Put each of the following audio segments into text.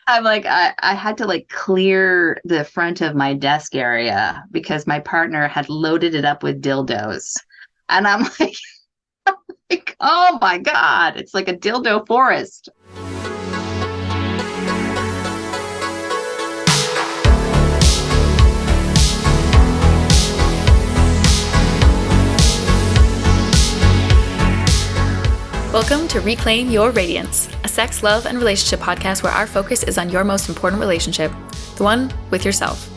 I'm like, I had to like clear the front of my desk area because my partner had loaded it up with dildos. And I'm like, oh my God, it's like a dildo forest. Welcome to Reclaim Your Radiance, a sex, love, and relationship podcast where our focus is on your most important relationship, the one with yourself.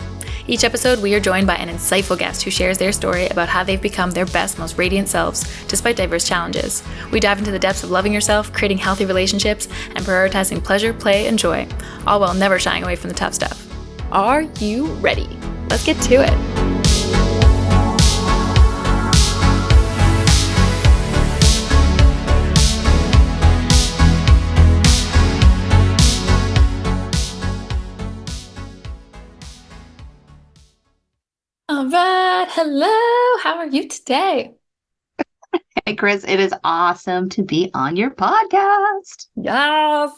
Each episode, we are joined by an insightful guest who shares their story about how they've become their best, most radiant selves, despite diverse challenges. We dive into the depths of loving yourself, creating healthy relationships, and prioritizing pleasure, play, and joy, all while never shying away from the tough stuff. Are you ready? Let's get to it. All right. Hello. How are you today? Hey, Kris, it is awesome to be on your podcast. Yes.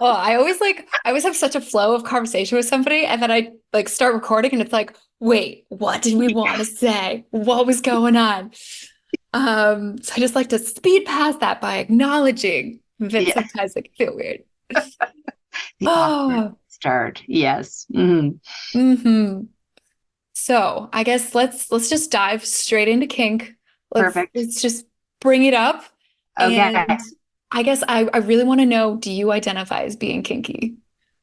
Oh, I always have such a flow of conversation with somebody, and then I like start recording and it's like, wait, what did we want to say? What was going on? So I just like to speed past that by acknowledging that Yeah, sometimes it can feel weird. the awkward Oh, start. Yes. Mhm. mm-hmm. So I guess let's just dive straight into kink. Perfect. Let's just bring it up. Okay. And I guess I really want to know, do you identify as being kinky?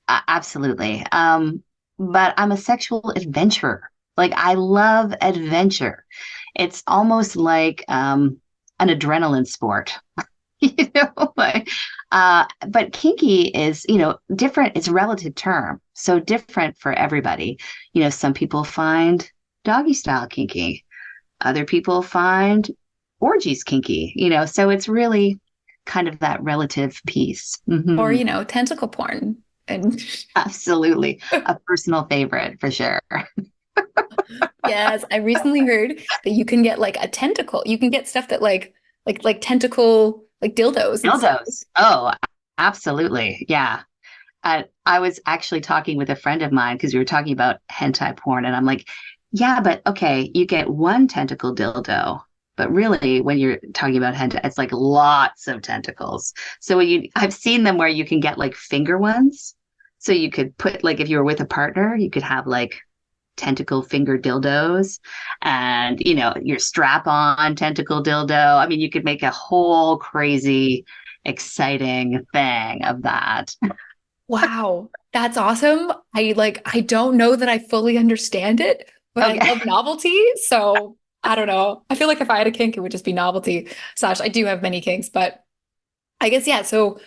Absolutely. But I'm a sexual adventurer. Like I love adventure. It's almost like an adrenaline sport. Like, but kinky is, different. It's a relative term. So different for everybody. Some people find doggy style kinky. Other people find orgies kinky, so it's really kind of that relative piece. Or, Hmm. tentacle porn. And Absolutely. A personal favorite for sure. yes, I recently heard that you can get like a tentacle. You can get stuff that like tentacle like dildos and stuff. Dildos. Oh, absolutely. Yeah. I was actually talking with a friend of mine because we were talking about hentai porn, and I'm like, yeah, but okay, you get one tentacle dildo, but really, when you're talking about hentai, it's like lots of tentacles. So I've seen them where you can get like finger ones. So you could put like if you were with a partner, you could have like tentacle finger dildos and your strap on tentacle dildo. I mean, you could make a whole crazy exciting thing of that. Wow, that's awesome. I don't know that I fully understand it, but I Okay. love novelty. So I don't know. I feel like if I had a kink, it would just be novelty. Slash, I do have many kinks, but I guess yeah. So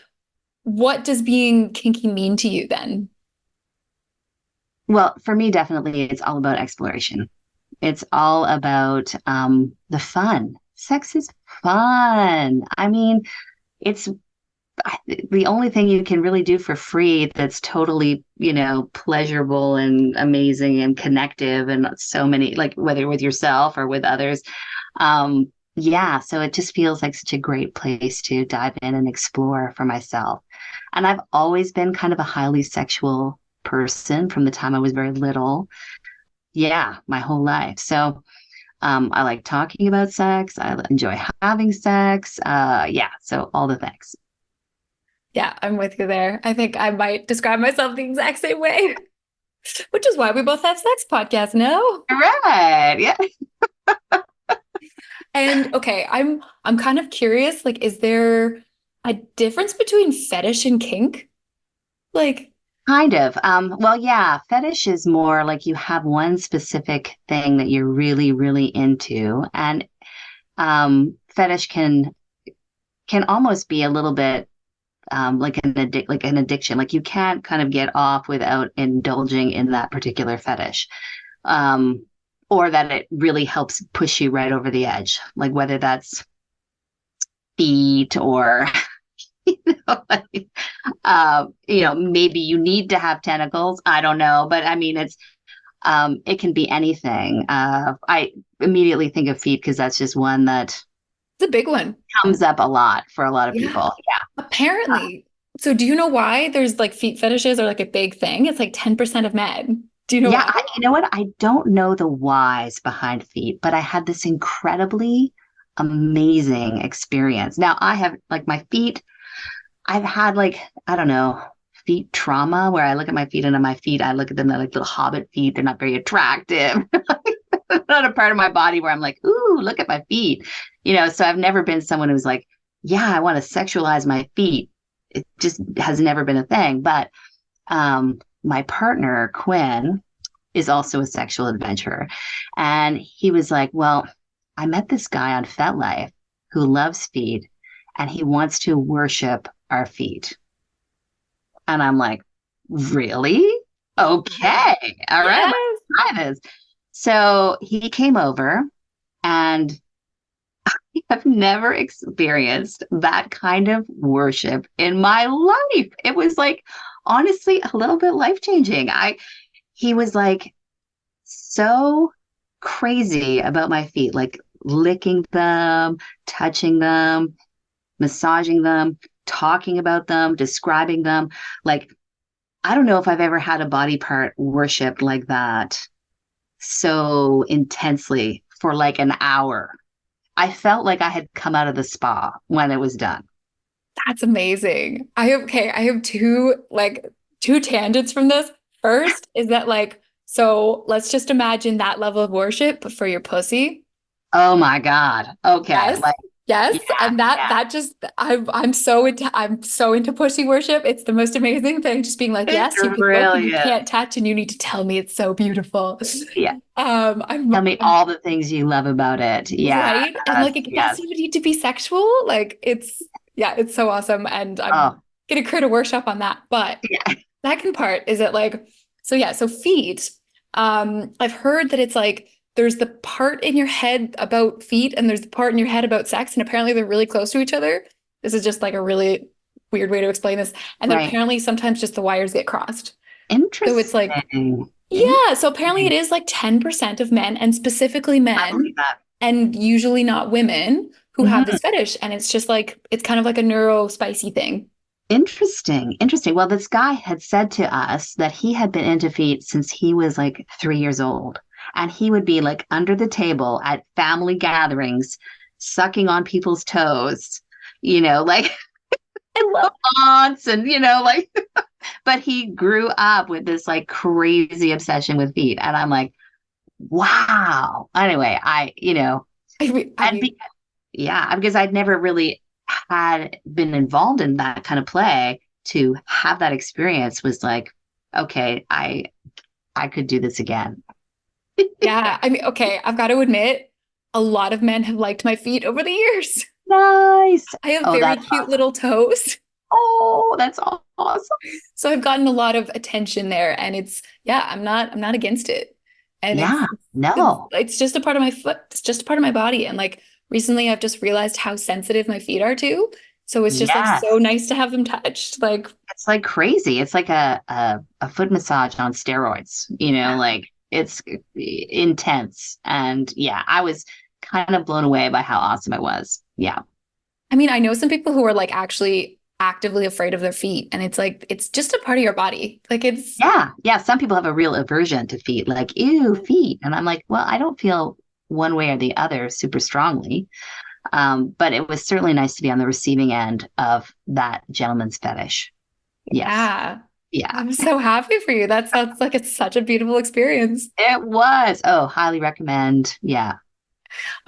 what does being kinky mean to you then? Well, for me, definitely, it's all about exploration. It's all about the fun. Sex is fun. I mean, it's the only thing you can really do for free that's totally, pleasurable and amazing and connective and so many, like whether with yourself or with others. Yeah, so it just feels like such a great place to dive in and explore for myself. And I've always been kind of a highly sexual person from the time I was very little. Yeah, my whole life. So I like talking about sex. I enjoy having sex. Yeah, so all the things. Yeah, I'm with you there. I think I might describe myself the exact same way, which is why we both have sex podcasts now. Right. Yeah. And okay, I'm kind of curious, like, is there a difference between fetish and kink? Like, Kind of. Well, yeah, fetish is more like you have one specific thing that you're really, really into. And fetish can almost be a little bit like an addiction. Like you can't kind of get off without indulging in that particular fetish. Um, or that it really helps push you right over the edge. Like whether that's feet or like, maybe you need to have tentacles. I don't know, but I mean, it can be anything. I immediately think of feet because that's just one that it's a big one. comes up a lot for a lot of Yeah. people. Yeah. Apparently, So do you know why there's like feet fetishes are like a big thing? It's like 10% of men. Do you know Yeah, why? you know what? I don't know the whys behind feet, but I had this incredibly amazing experience. Now, I have like my feet, I've had like, I don't know, feet trauma where I look at my feet and on my feet, I look at them, they're like little hobbit feet. They're not very attractive. Not a part of my body where I'm like, ooh, look at my feet. So I've never been someone who's like, yeah, I want to sexualize my feet. It just has never been a thing. But my partner, Quinn, is also a sexual adventurer. And he was like, well, I met this guy on FetLife who loves feet and he wants to worship our feet. And I'm like, really? Okay. All right, let's Yes. try this. So he came over and I've never experienced that kind of worship in my life. It was like, honestly, a little bit life changing. He was like so crazy about my feet, like licking them, touching them, massaging them, talking about them, describing them. Like, I don't know if I've ever had a body part worshipped like that so intensely for like an hour. I felt like I had come out of the spa when it was done. That's amazing. I have two tangents from this. First is that like, so let's just imagine that level of worship, but for your pussy. Oh my God. Okay. Yes. Yes. Yeah, And yeah. that just I'm so into pussy worship. It's the most amazing thing. Just being like, It yes, you can look and really you is. can't touch and you need to tell me it's so beautiful. Yeah. Tell me I'm all the things you love about it. Yeah. right. And like it Yes. doesn't even need to be sexual. Like it's yeah, it's so awesome. And I'm Oh, gonna create a workshop on that. But yeah. second part is that like, so yeah, so feet. I've heard that it's like there's the part in your head about feet and there's the part in your head about sex, and apparently they're really close to each other. This is just like a really weird way to explain this. And then Right. apparently sometimes just the wires get crossed. So it's like, Interesting. yeah, so apparently it Interesting. is like 10% of men, and specifically I men, believe that. and usually not women who have Mhm. this fetish. And it's just like, it's kind of like a neuro spicy thing. Interesting. Interesting. Well, this guy had said to us that he had been into feet since he was like 3 years old. And he would be like under the table at family gatherings, sucking on people's toes, like I love aunts and, like, but he grew up with this like crazy obsession with feet. And I'm like, wow. Anyway, I and mean, yeah, because I'd never really had been involved in that kind of play. To have that experience was like, okay, I could do this again. yeah, I mean, okay, I've got to admit, a lot of men have liked my feet over the years. Nice. I have Oh, very that's cute awesome. little toes. Oh, that's awesome. So I've gotten a lot of attention there, and it's yeah, I'm not against it. And Yeah, no. it's just a part of my foot, it's just a part of my body. And like recently I've just realized how sensitive my feet are too. So it's just like so Yes. nice to have them touched. Like, It's like crazy. It's like a foot massage on steroids, like it's intense. And yeah, I was kind of blown away by how awesome it was. Yeah. I mean, I know some people who are like actually actively afraid of their feet, and it's like it's just a part of your body. Like it's Yeah. Yeah. Some people have a real aversion to feet, like, ew, feet. And I'm like, well, I don't feel one way or the other super strongly. But it was certainly nice to be on the receiving end of that gentleman's fetish. Yes. yeah. Yeah. I'm so happy for you. That sounds like it's such a beautiful experience. It was. Oh, highly recommend. Yeah.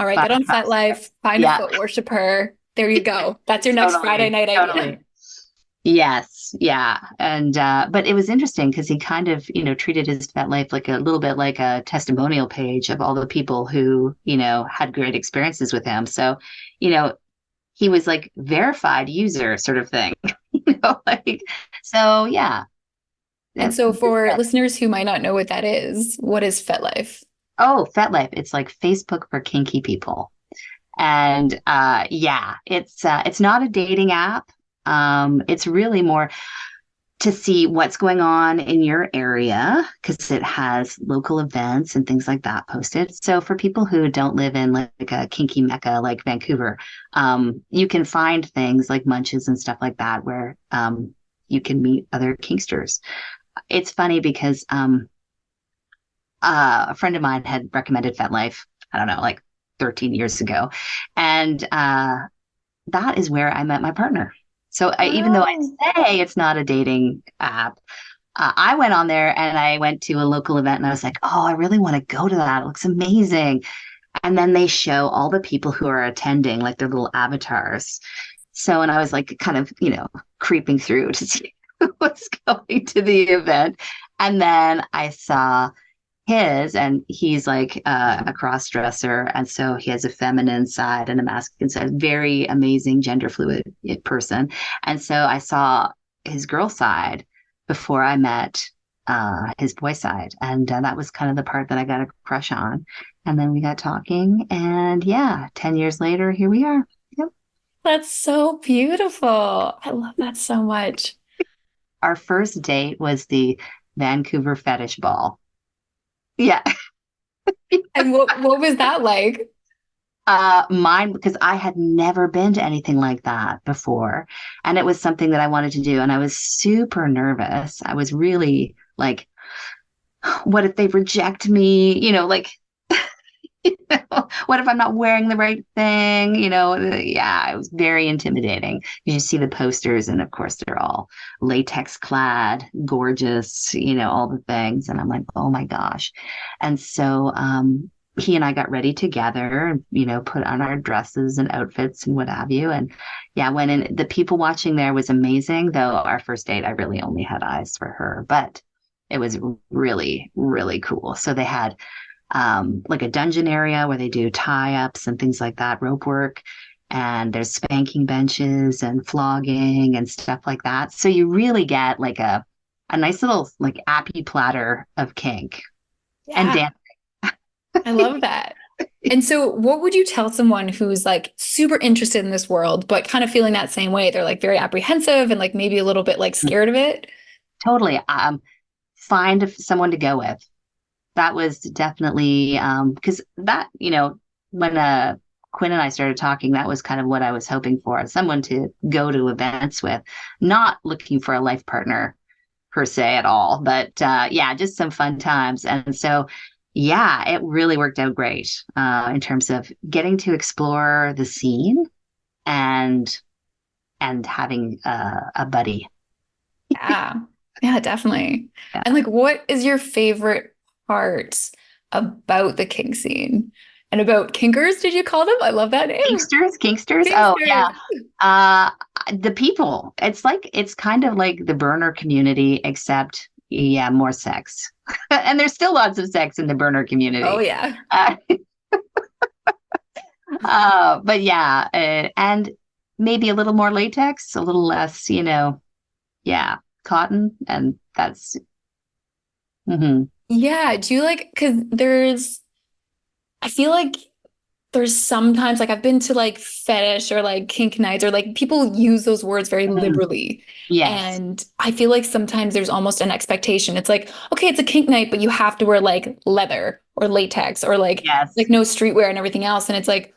All right, Five get on stars. FetLife, find a Yeah. foot worshiper. There you go. That's your next Friday Totally. night idea. Totally. Yes, yeah. And but it was interesting because he kind of, treated his vet life like a little bit like a testimonial page of all the people who, had great experiences with him. So, you know, he was like verified user sort of thing. Like so yeah. And That- so for listeners who might not know what that is, what is FetLife? oh, FetLife. It's like Facebook for kinky people. And yeah, it's not a dating app. It's really more to see what's going on in your area because it has local events and things like that posted. So for people who don't live in like a kinky mecca like Vancouver, you can find things like munches and stuff like that where you can meet other kinksters. It's funny because a friend of mine had recommended FetLife, I don't know, like 13 years ago. And that is where I met my partner. So even though I Wow. say it's not a dating app, I went on there and I went to a local event and I was like, oh, I really want to go to that. It looks amazing. And then they show all the people who are attending, like their little avatars. So, and I was like, kind of, creeping through to see who was going to the event. And then I saw his, and he's like a cross dresser. And so he has a feminine side and a masculine side, very amazing gender fluid person. And so I saw his girl side before I met his boy side. And that was kind of the part that I got a crush on. And then we got talking. And yeah, 10 years later, here we are. Yep. That's so beautiful. I love that so much. Our first date was the Vancouver Fetish Ball. Yeah. And what was that like? Mine, because I had never been to anything like that before. And it was something that I wanted to do. And I was super nervous. I was really like, what if they reject me? Like, what if I'm not wearing the right thing? Yeah, it was very intimidating. You just see the posters, and of course, they're all latex clad, gorgeous, all the things. And I'm like, oh my gosh. And so, he and I got ready together, put on our dresses and outfits and what have you. And yeah, went in. The people watching there was amazing, though our first date, I really only had eyes for her, but it was really, really cool. So they had like a dungeon area where they do tie-ups and things like that, rope work. And there's spanking benches and flogging and stuff like that. So you really get like a nice little like appy platter of kink and Yeah, dance. I love that. And so, what would you tell someone who's like super interested in this world, but kind of feeling that same way? They're like very apprehensive and like maybe a little bit like scared of it. Totally. Find someone to go with. That was definitely because that, when Quinn and I started talking, that was kind of what I was hoping for, someone to go to events with, not looking for a life partner per se at all, but yeah, just some fun times. And so, yeah, it really worked out great in terms of getting to explore the scene and having a buddy. Yeah. Yeah, definitely. Yeah. And like, what is your favorite part about the kink scene and about kinkers? Did you call them? I love that name. Kinksters. Oh yeah. Kinksters. Uh, the people. It's kind of like the burner community, except yeah, more sex. And there's still lots of sex in the burner Oh, community. yeah. Uh, but yeah, and maybe a little more latex, a little less, yeah, cotton, and that's mhm. Yeah. Do you like, because I feel like there's sometimes like I've been to like fetish or like kink nights or like people use those words very Mhm. liberally. Yes, And I feel like sometimes there's almost an expectation. It's like, okay, it's a kink night, but you have to wear like leather or latex or like yes. no streetwear and everything else. And it's like,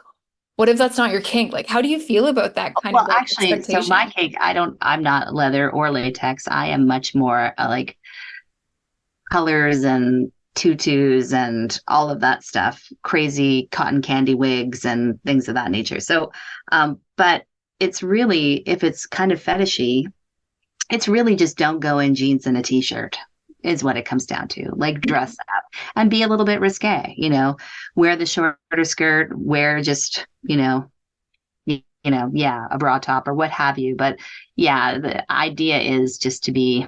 what if that's not your kink? Like, how do you feel about that kind of Well, like actually, so my expectation? cake, I'm not leather or latex. I am much more like colors and tutus and all of that stuff, crazy cotton candy wigs and things of that nature. So, but it's really, if it's kind of fetishy, it's really just don't go in jeans and a t-shirt is what it comes down to. Like dress up and be a little bit risque, wear the shorter skirt, wear just, yeah, a bra top or what have you. But yeah, the idea is just to be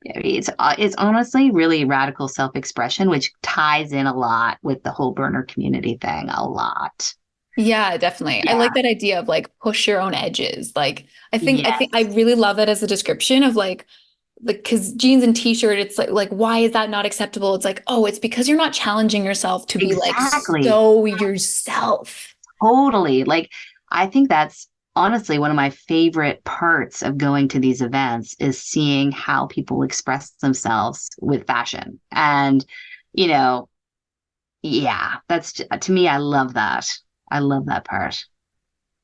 it's honestly really radical self-expression, which ties in a lot with the whole burner community thing, a lot. Yeah, definitely. I Yeah. like that idea of like push your own edges. Like I think I Yes. really love that as a description of like because jeans and t-shirt, it's like why is that not acceptable? It's like, oh, it's because you're not challenging yourself to be like Exactly. so yourself. Totally. Like, I think that's honestly one of my favorite parts of going to these events is seeing how people express themselves with fashion. And, you know, yeah, that's to me, I love that. I love that part.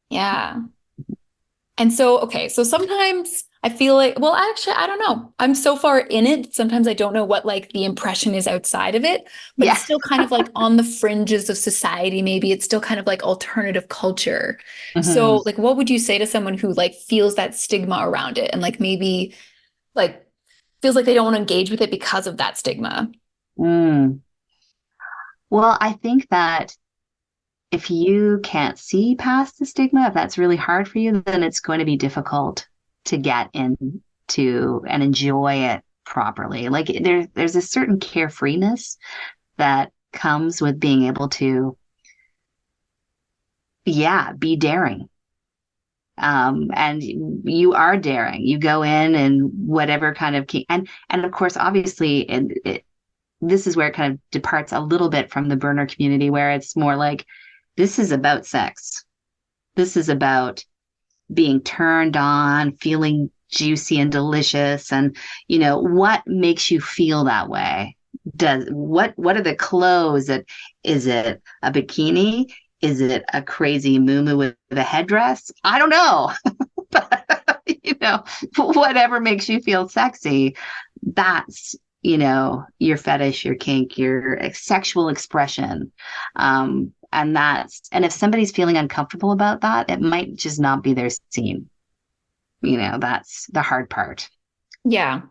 Yeah. And so, okay, so sometimes I feel like, well, actually, I don't know. I'm so far in it. Sometimes I don't know what like the impression is outside of it, but Yeah. it's still kind of like on the fringes of society. Maybe it's still kind of like alternative culture. So, Hmm. like, what would you say to someone who like feels that stigma around it and like maybe like feels like they don't want to engage with it because of that stigma? Mm. Well, I think that if you can't see past the stigma, if that's really hard for you, then it's going to be difficult to get into and enjoy it properly. Like there's a certain carefreeness that comes with being able to, yeah, be daring. And you are daring. You go in and whatever kind of and of course, obviously, this is where it kind of departs a little bit from the burner community, where it's more like this is about sex. This is about being turned on, feeling juicy and delicious, and what makes you feel that way. Does what are the clothes that is it a bikini? Is it a crazy moo with a headdress? I don't know. But whatever makes you feel sexy, that's your fetish, your kink, your sexual expression. And if somebody's feeling uncomfortable about that, it might just not be their scene. That's the hard part. Yeah.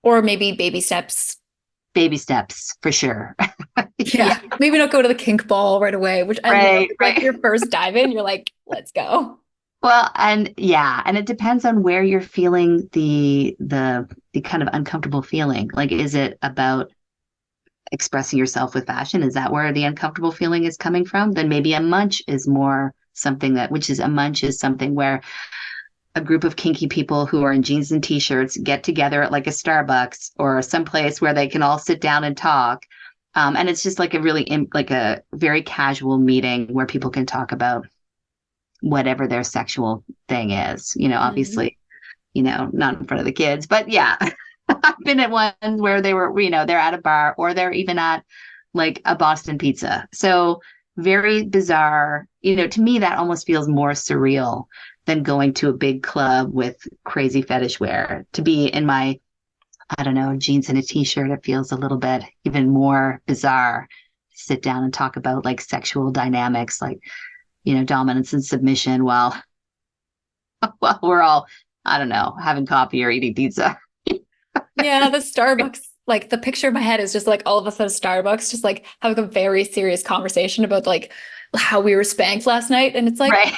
Or maybe baby steps. Baby steps for sure. Yeah. Yeah. Maybe not go to the kink ball right away, which I love. Right, It's like right. your first dive in, you're like, let's go. Well, and yeah, and it depends on where you're feeling the kind of uncomfortable feeling. Like, is it about expressing yourself with fashion? Is that where the uncomfortable feeling is coming from? Then maybe a munch is more something which is a munch is something where a group of kinky people who are in jeans and t-shirts get together at like a Starbucks or someplace where they can all sit down and talk. And it's just like like a very casual meeting where people can talk about whatever their sexual thing is, Mhm. obviously, not in front of the kids, but yeah, I've been at ones where they're at a bar or they're even at like a Boston pizza. So very bizarre. To me, that almost feels more surreal than going to a big club with crazy fetish wear. To be in my, I don't know, jeans and a t-shirt, it feels a little bit even more bizarre. Sit down and talk about like sexual dynamics, like, dominance and submission while we're all, I don't know, having coffee or eating pizza. Yeah, the Starbucks, like the picture in my head is just like all of us at a Starbucks, just like having a very serious conversation about like how we were spanked last night. And it's like, Right.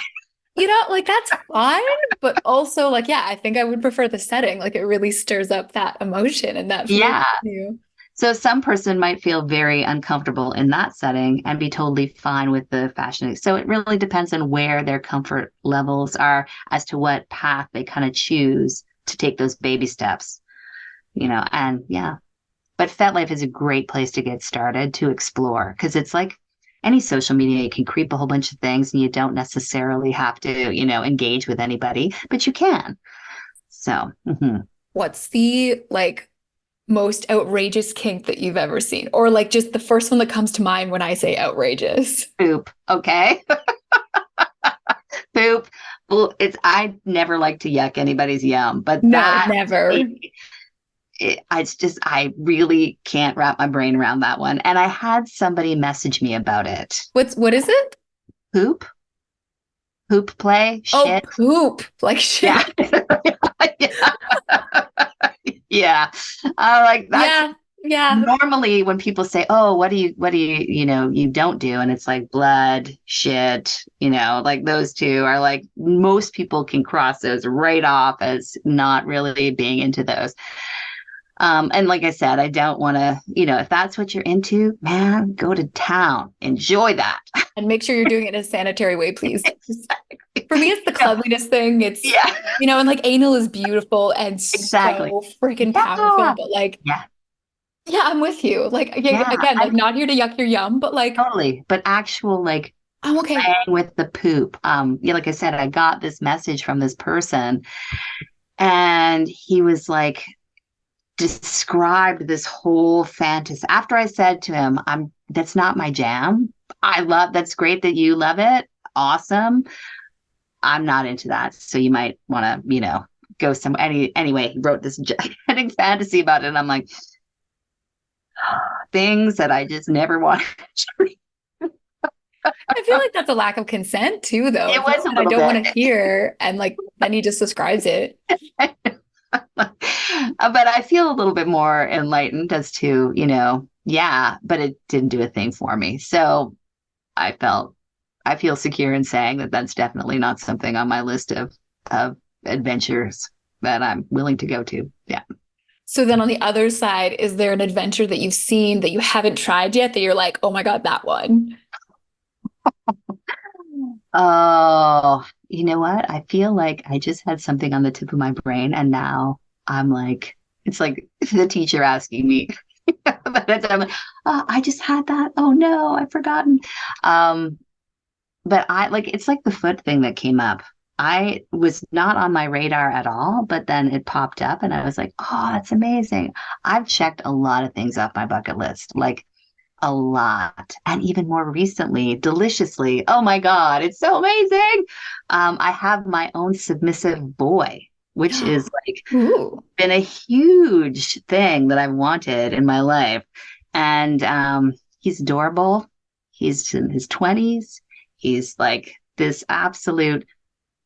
like that's fine. But also, like, yeah, I think I would prefer the setting. Like it really stirs up that emotion and that feeling. Yeah. You. So some person might feel very uncomfortable in that setting and be totally fine with the fashion. So it really depends on where their comfort levels are as to what path they kind of choose to take those baby steps, and yeah. But FetLife is a great place to get started to explore because it's like any social media, you can creep a whole bunch of things and you don't necessarily have to, engage with anybody, but you can. So, What's the like most outrageous kink that you've ever seen? Or like just the first one that comes to mind when I say outrageous? poop. Okay. Poop. Well, I never like to yuck anybody's yum, but No, that to never. me, I really can't wrap my brain around that one. And I had somebody message me about it. What is it? Poop, poop play, Oh, shit. poop. Like Yeah. shit. Yeah. Yeah. Like that's Yeah. Yeah. normally when people say, "Oh, what do you, you don't do?" And it's like blood, shit, like those two are like most people can cross those right off as not really being into those. And like I said, I don't want to, if that's what you're into, man, go to town, enjoy that. And make sure you're doing it in a sanitary way, please. For me, it's the cleanliness thing. It's, Yeah, and like anal is beautiful and exactly. so freaking powerful, Yeah, but like, yeah, yeah, I'm with you. Like, yeah. again, like And not here to yuck your yum, but like, totally, but actual like I'm okay. playing with the poop. Yeah, like I said, I got this message from this person, and he was like described this whole fantasy. After I said to him, that's not my jam. That's great that you love it. Awesome. I'm not into that. So you might want to, go somewhere. Anyway, he wrote this gigantic fantasy about it. And I'm like, things that I just never wanted to read. I feel like that's a lack of consent too, though. It If you was a said, I little don't want bit. to hear, and like then he just describes it. But I feel a little bit more enlightened as to, yeah, but it didn't do a thing for me. So I I feel secure in saying that that's definitely not something on my list of adventures that I'm willing to go to. Yeah. So then on the other side, is there an adventure that you've seen that you haven't tried yet that you're like, oh my God, that one? Oh, you know what? I feel like I just had something on the tip of my brain, and now I'm like, it's like the teacher asking me. But I'm like, oh, I just had that. Oh no, I've forgotten. Um, but it's like the foot thing that came up. I was not on my radar at all, but then it popped up and I was like, oh, that's amazing. I've checked a lot of things off my bucket list, like a lot. And even more recently, deliciously, oh my God, it's so amazing. I have my own submissive boy, which is like Ooh. been a huge thing that I've wanted in my life. And he's adorable. He's in his 20s. He's like this absolute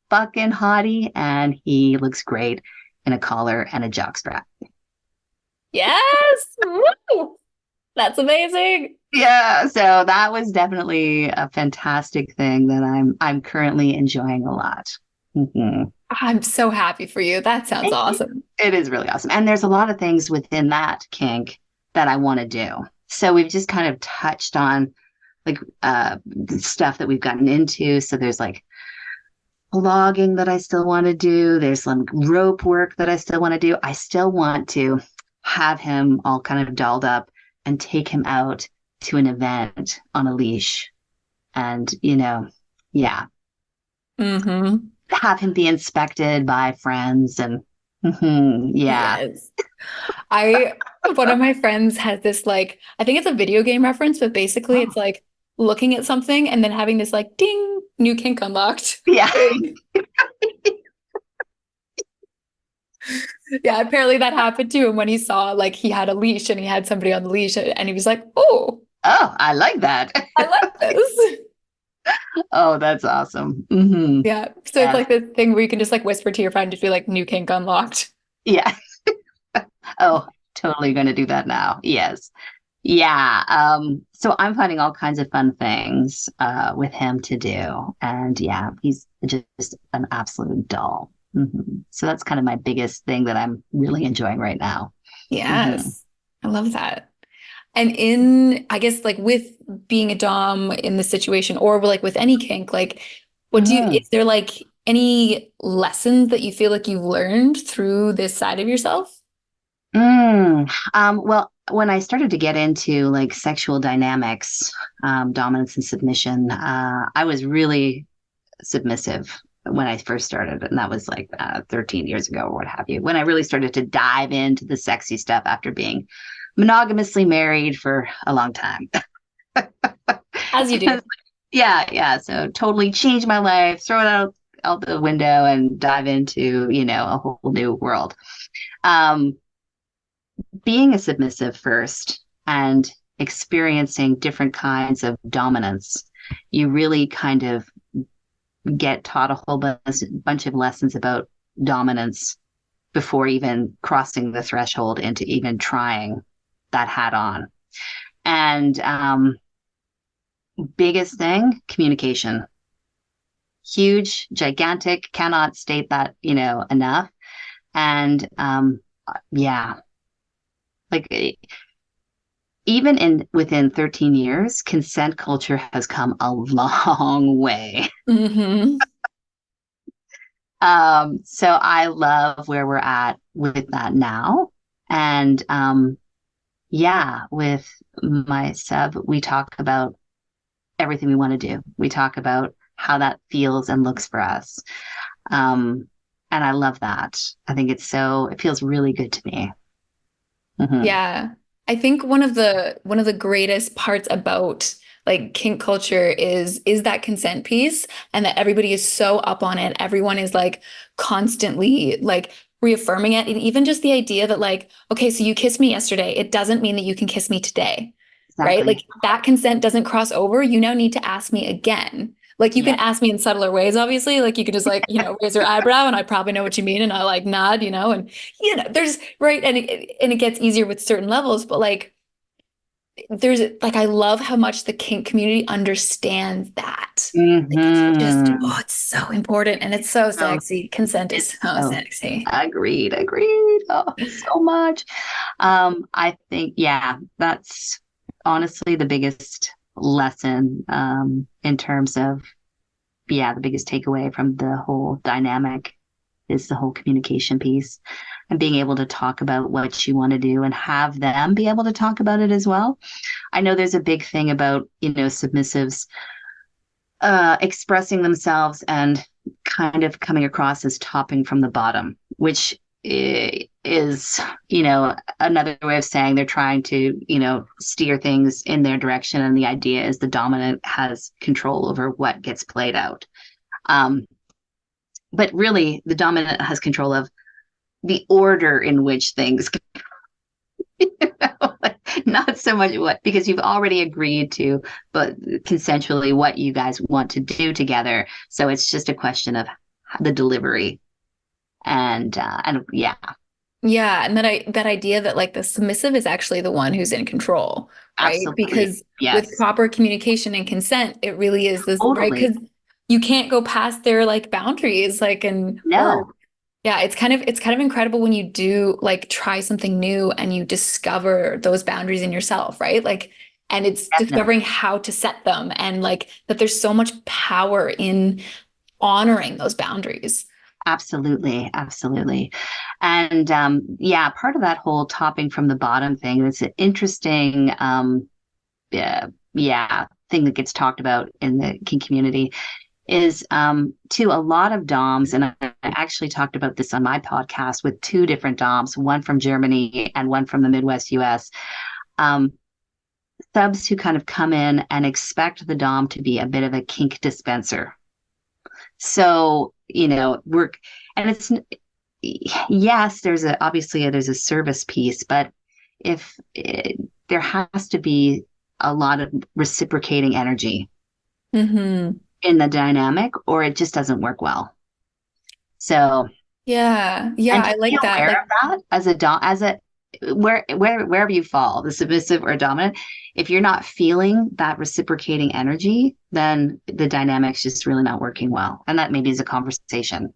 fucking hottie, and he looks great in a collar and a jockstrap. Yes. Woo! That's amazing. Yeah, so that was definitely a fantastic thing that I'm currently enjoying a lot. Mhm. I'm so happy for you. That sounds Thank you. awesome. It is really awesome. And there's a lot of things within that kink that I want to do. So we've just kind of touched on like stuff that we've gotten into. So there's like blogging that I still want to do. There's some rope work that I still want to do. I still want to have him all kind of dolled up and take him out to an event on a leash. And, yeah, Mm-hmm. have him be inspected by friends and yeah. Yes. I One of my friends has this like I think it's a video game reference, but basically Oh, it's like looking at something and then having this like ding new kink unlocked. yeah. Yeah, apparently that happened to him when he saw like he had a leash and he had somebody on the leash and he was like, "Oh, Oh, I like that. I like this." Oh, that's awesome. Yeah. So it's Yes. like this thing where you can just like whisper to your friend to be like new kink unlocked. Yeah. Oh, totally going to do that now. Yes. Yeah. So I'm finding all kinds of fun things with him to do. And yeah, he's just an absolute doll. So that's kind of my biggest thing that I'm really enjoying right now. hmm Yes. I love that. And in, I guess, like with being a dom in this situation, or like with any kink, like, hmm is there like any lessons that you feel like you've learned through this side of yourself? Well, when I started to get into like sexual dynamics, dominance and submission, I was really submissive when I first started, and that was like 13 years ago or what have you. When I really started to dive into the sexy stuff after being monogamously married for a long time. As you do. Yeah, yeah. So totally change my life, throw it out the window, and dive into a whole new world. Um, Being a submissive first and experiencing different kinds of dominance, you really kind of get taught a whole bunch of lessons about dominance before even crossing the threshold into even trying that hat on. And biggest thing, communication. Huge, gigantic, cannot state that, enough. And yeah, like even in within 13 years, consent culture has come a long way. Hmm. So I love where we're at with that now. And yeah, with my sub, we talk about everything we want to do. We talk about how that feels and looks for us. And I love that. I think it feels really good to me. hmm Yeah. I think one of the greatest parts about like kink culture is that consent piece and that everybody is so up on it. Everyone is like constantly like reaffirming it. And even just the idea that like, okay, so you kissed me yesterday. It doesn't mean that you can kiss me today, right? Like Exactly. that consent doesn't cross over. You now need to ask me again. Like you Yeah. can ask me in subtler ways, obviously. Like you could just like, raise your eyebrow and I probably know what you mean. And I like nod, and there's right. And it gets easier with certain levels, but like there's like I love how much the kink community understands that. Like Hmm. it's so important and it's so So sexy. Consent is it's so so sexy. agreed. Oh, so much. I think, yeah, that's honestly the biggest lesson in terms of, yeah, the biggest takeaway from the whole dynamic is the whole communication piece and being able to talk about what you want to do and have them be able to talk about it as well. I know there's a big thing about, submissives expressing themselves and kind of coming across as topping from the bottom, which is, another way of saying they're trying to, steer things in their direction. And the idea is the dominant has control over what gets played out. Um, but really, the dominant has control of the order in which things not so much what, because you've already agreed to, but consensually what you guys want to do together. So it's just a question of the delivery and yeah, Yeah, and that idea that like the submissive is actually the one who's in control, right? absolutely. Because with Yes, proper communication and consent, it really is this, right? totally. Because you can't go past their like boundaries, like and or No, yeah, it's kind of incredible when you do like try something new and you discover those boundaries in yourself, right? Like, and it's definitely. discovering how to set them and like that there's so much power in honoring those boundaries. Absolutely. And yeah, part of that whole topping from the bottom thing, it's an interesting yeah, thing that gets talked about in the kink community is to a lot of DOMs, and I actually talked about this on my podcast with two different DOMs, one from Germany and one from the Midwest US. Um, Subs who kind of come in and expect the DOM to be a bit of a kink dispenser. So, work, and it's, yes, there's a service piece, but there has to be a lot of reciprocating energy Hmm. in the dynamic, or it just doesn't work well. So, Yeah. Yeah, and to I be like that. aware Like of that wherever you fall, the submissive or dominant, if you're not feeling that reciprocating energy, then the dynamic's just really not working well. And that maybe is a conversation.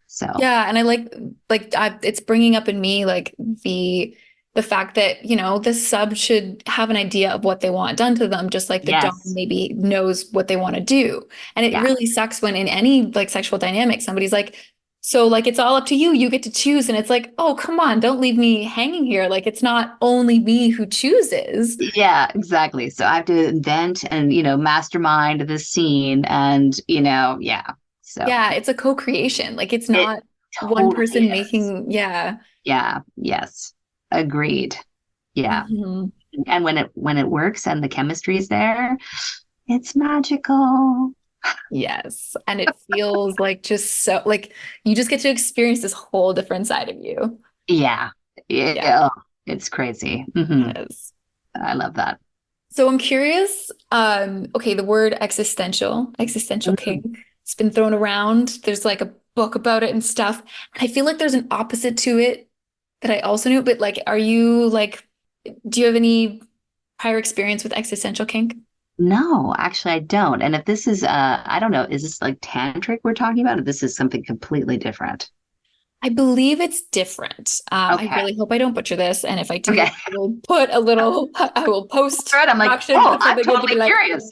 So, yeah, and I it's bringing up in me like the fact that, the sub should have an idea of what they want done to them, just like the dom yes. maybe knows what they want to do. And it Yeah. really sucks when in any like sexual dynamic, somebody's like, so like it's all up to you, you get to choose. And it's like, oh, come on, don't leave me hanging here. Like it's not only me who chooses. Yeah, exactly. So I have to invent and, mastermind this scene and, yeah. So Yeah, it's a co-creation. Like it's it not one totally person is. making, yeah. Yeah, yes. Agreed. Yeah. Mhm. And when it works and the chemistry is there, it's magical. Yes. And it feels like just so like you just get to experience this whole different side of you. Yeah. Yeah. Yeah. It's crazy. Yes. I love that. So I'm curious, okay, the word existential Mhm. kink, it's been thrown around. There's like a book about it and stuff. And I feel like there's an opposite to it that I also knew, but like, are you like, do you have any prior experience with existential kink? No, actually I don't. And if this is I don't know, is this like tantric we're talking about? Or this is something completely different. I believe it's different. I Okay. really hope I don't butcher this. And if I do, Okay. I will put a little, I will post Right. I'm like, captions oh, that's I'm really good to be totally like, curious.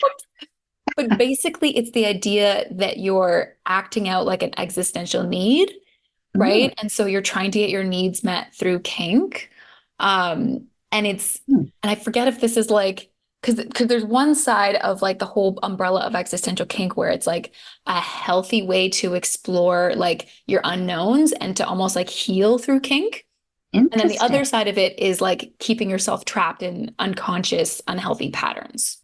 but basically it's the idea that you're acting out like an existential need, Mm, right? And so you're trying to get your needs met through kink. And mm. and I forget if this is like, because there's one side of like the whole umbrella of existential kink where it's like a healthy way to explore like your unknowns and to almost like heal through kink. And then the Interesting. other side of it is like keeping yourself trapped in unconscious, unhealthy patterns.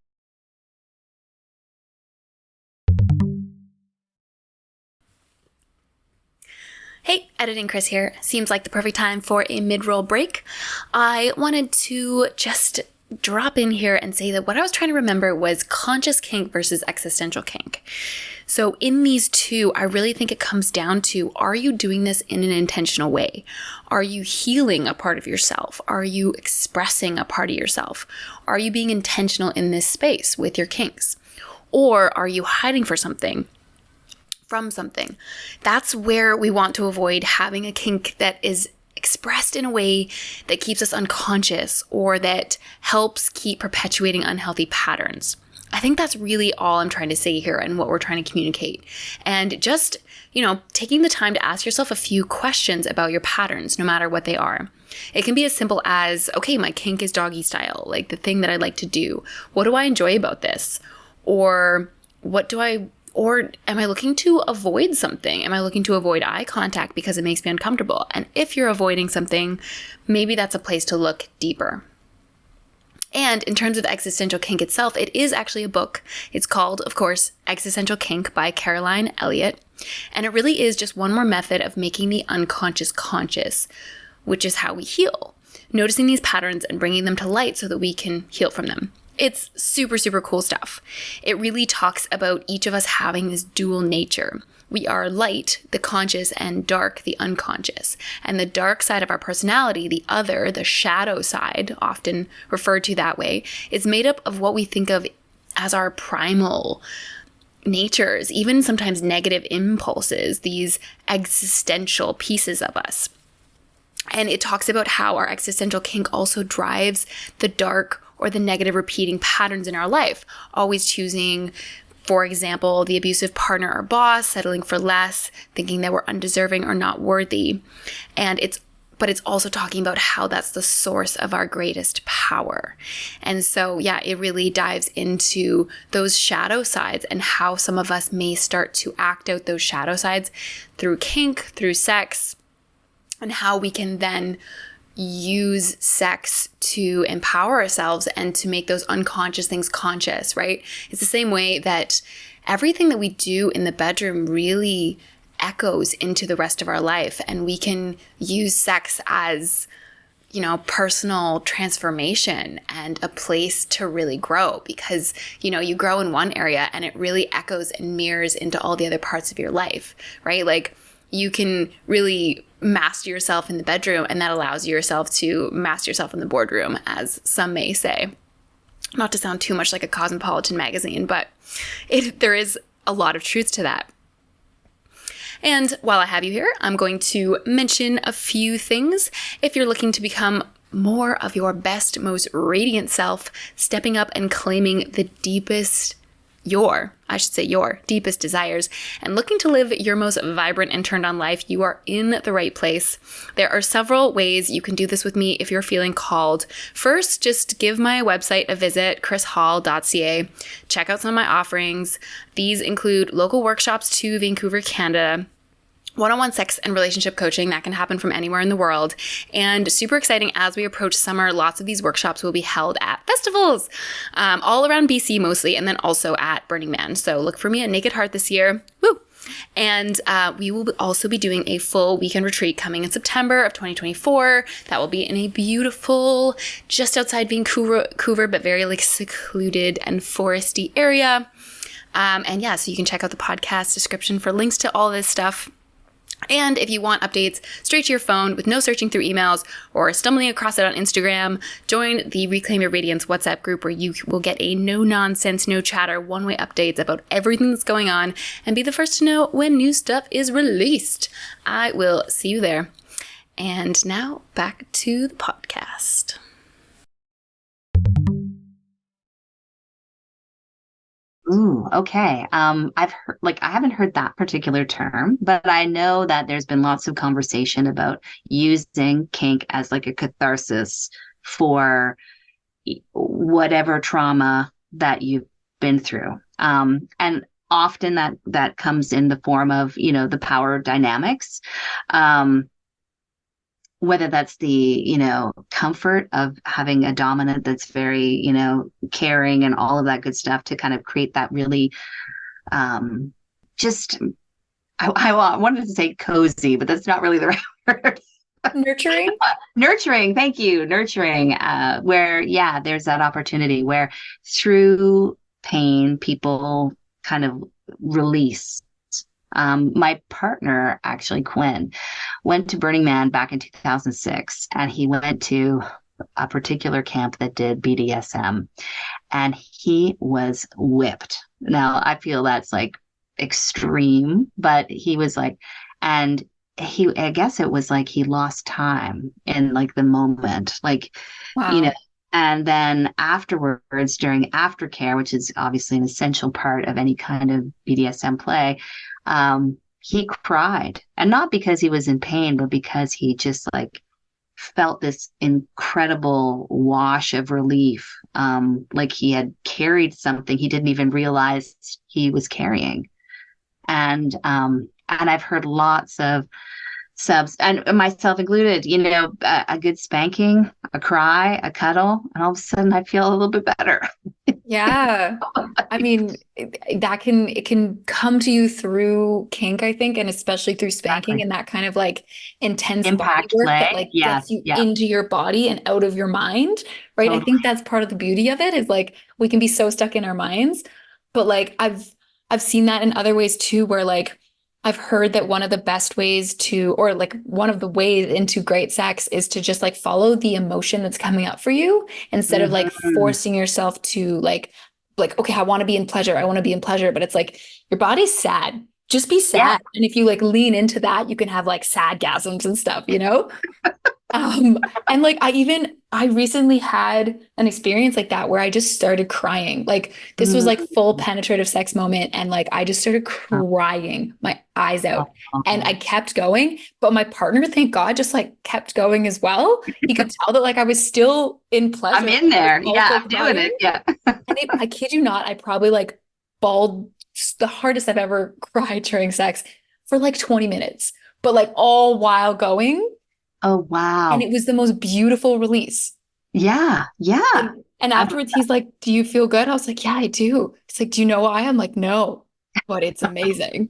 Hey, editing Kris here. Seems like the perfect time for a mid-roll break. I wanted to just drop in here and say that what I was trying to remember was conscious kink versus existential kink. So in these two, I really think it comes down to, are you doing this in an intentional way? Are you healing a part of yourself? Are you expressing a part of yourself? Are you being intentional in this space with your kinks? Or are you hiding from something? That's where we want to avoid having a kink that is expressed in a way that keeps us unconscious or that helps keep perpetuating unhealthy patterns. I think that's really all I'm trying to say here and what we're trying to communicate. And just, taking the time to ask yourself a few questions about your patterns, no matter what they are. It can be as simple as, okay, my kink is doggy style, like the thing that I like to do. What do I enjoy about this? Or am I looking to avoid something? Am I looking to avoid eye contact because it makes me uncomfortable? And if you're avoiding something, maybe that's a place to look deeper. And in terms of existential kink itself, it is actually a book. It's called, of course, Existential Kink by Caroline Elliott. And it really is just one more method of making the unconscious conscious, which is how we heal. Noticing these patterns and bringing them to light so that we can heal from them. It's super, super cool stuff. It really talks about each of us having this dual nature. We are light, the conscious, and dark, the unconscious. And the dark side of our personality, the other, the shadow side, often referred to that way, is made up of what we think of as our primal natures, even sometimes negative impulses, these existential pieces of us. And it talks about how our existential kink also drives the dark or the negative repeating patterns in our life, always choosing, for example, the abusive partner or boss, settling for less, thinking that we're undeserving or not worthy. But it's also talking about how that's the source of our greatest power. And so, it really dives into those shadow sides and how some of us may start to act out those shadow sides through kink, through sex, and how we can then use sex to empower ourselves and to make those unconscious things conscious, right? It's the same way that everything that we do in the bedroom really echoes into the rest of our life, and we can use sex as, personal transformation and a place to really grow because, you grow in one area and it really echoes and mirrors into all the other parts of your life, right? Like you can really master yourself in the bedroom, and that allows yourself to master yourself in the boardroom, as some may say. Not to sound too much like a Cosmopolitan magazine, but there is a lot of truth to that. And while I have you here, I'm going to mention a few things. If you're looking to become more of your best, most radiant self, stepping up and claiming the your deepest desires, and looking to live your most vibrant and turned on life, you are in the right place. There are several ways you can do this with me if you're feeling called. First, just give my website a visit, krishall.ca. Check out some of my offerings. These include local workshops to Vancouver, Canada, one-on-one sex and relationship coaching that can happen from anywhere in the world. And super exciting, as we approach summer, lots of these workshops will be held at festivals, all around BC mostly, and then also at Burning Man. So look for me at Naked Heart this year. Woo! And we will also be doing a full weekend retreat coming in September of 2024. That will be in a beautiful, just outside Vancouver, but very secluded and foresty area. So you can check out the podcast description for links to all this stuff. And if you want updates straight to your phone with no searching through emails or stumbling across it on Instagram, join the Reclaim Your Radiance WhatsApp group, where you will get a no-nonsense, no-chatter, one-way updates about everything that's going on and be the first to know when new stuff is released. I will see you there. And now back to the podcast. Ooh, okay. I've heard, I haven't heard that particular term, but I know that there's been lots of conversation about using kink as like a catharsis for whatever trauma that you've been through. And often that comes in the form of, the power dynamics. Whether that's the, comfort of having a dominant that's very, caring and all of that good stuff to kind of create that really, just I wanted to say cozy, but that's not really the right word. Nurturing? Nurturing, thank you. Nurturing, where, yeah, there's that opportunity where through pain, people kind of release. My partner, actually, Quinn, went to Burning Man back in 2006, and he went to a particular camp that did BDSM, and he was whipped. Now, I feel that's like extreme, but he was like, and I guess it was like he lost time in like the moment, like, you know, Wow. and then afterwards, during aftercare, which is obviously an essential part of any kind of BDSM play, he cried. And not because he was in pain, but because he just like felt this incredible wash of relief, like he had carried something he didn't even realize he was carrying. And I've heard lots of subs, and myself included, a good spanking, a cry, a cuddle, and all of a sudden I feel a little bit better. Yeah. I mean, it can come to you through kink, I think, and especially through spanking Exactly. and that kind of like intense body Impact work that play. like gets Yes. you Yeah. into your body and out of your mind, right? I Totally. think that's part of the beauty of it is like we can be so stuck in our minds, but like I've seen that in other ways too, where like I've heard that one of the best ways to, or like one of the ways into great sex is to just like follow the emotion that's coming up for you instead of like Hmm. forcing yourself to like, okay, I want to be in pleasure. I want to be in pleasure, but it's like your body's sad. Just be Yeah. sad. And if you like lean into that, you can have like sad gasms and stuff, you know? And like I recently had an experience like that where I just started crying. Like this was like full Mm. penetrative sex moment and like I just started crying my eyes out. And I Oh, kept going, but my partner, thank God, just like kept going as well. He could tell that like I was still in I'm pleasure. in I was there. Yeah, also I'm doing crying. it. Yeah. And I kid you not, I probably like bawled the hardest I've ever cried during sex for like 20 minutes, but like all while going. Oh, And wow. it was the most beautiful release. Yeah. Yeah. And I'm, afterwards, he's like, do you feel good? I was like, yeah, I do. He's like, do you know why? I'm like, no, but it's amazing.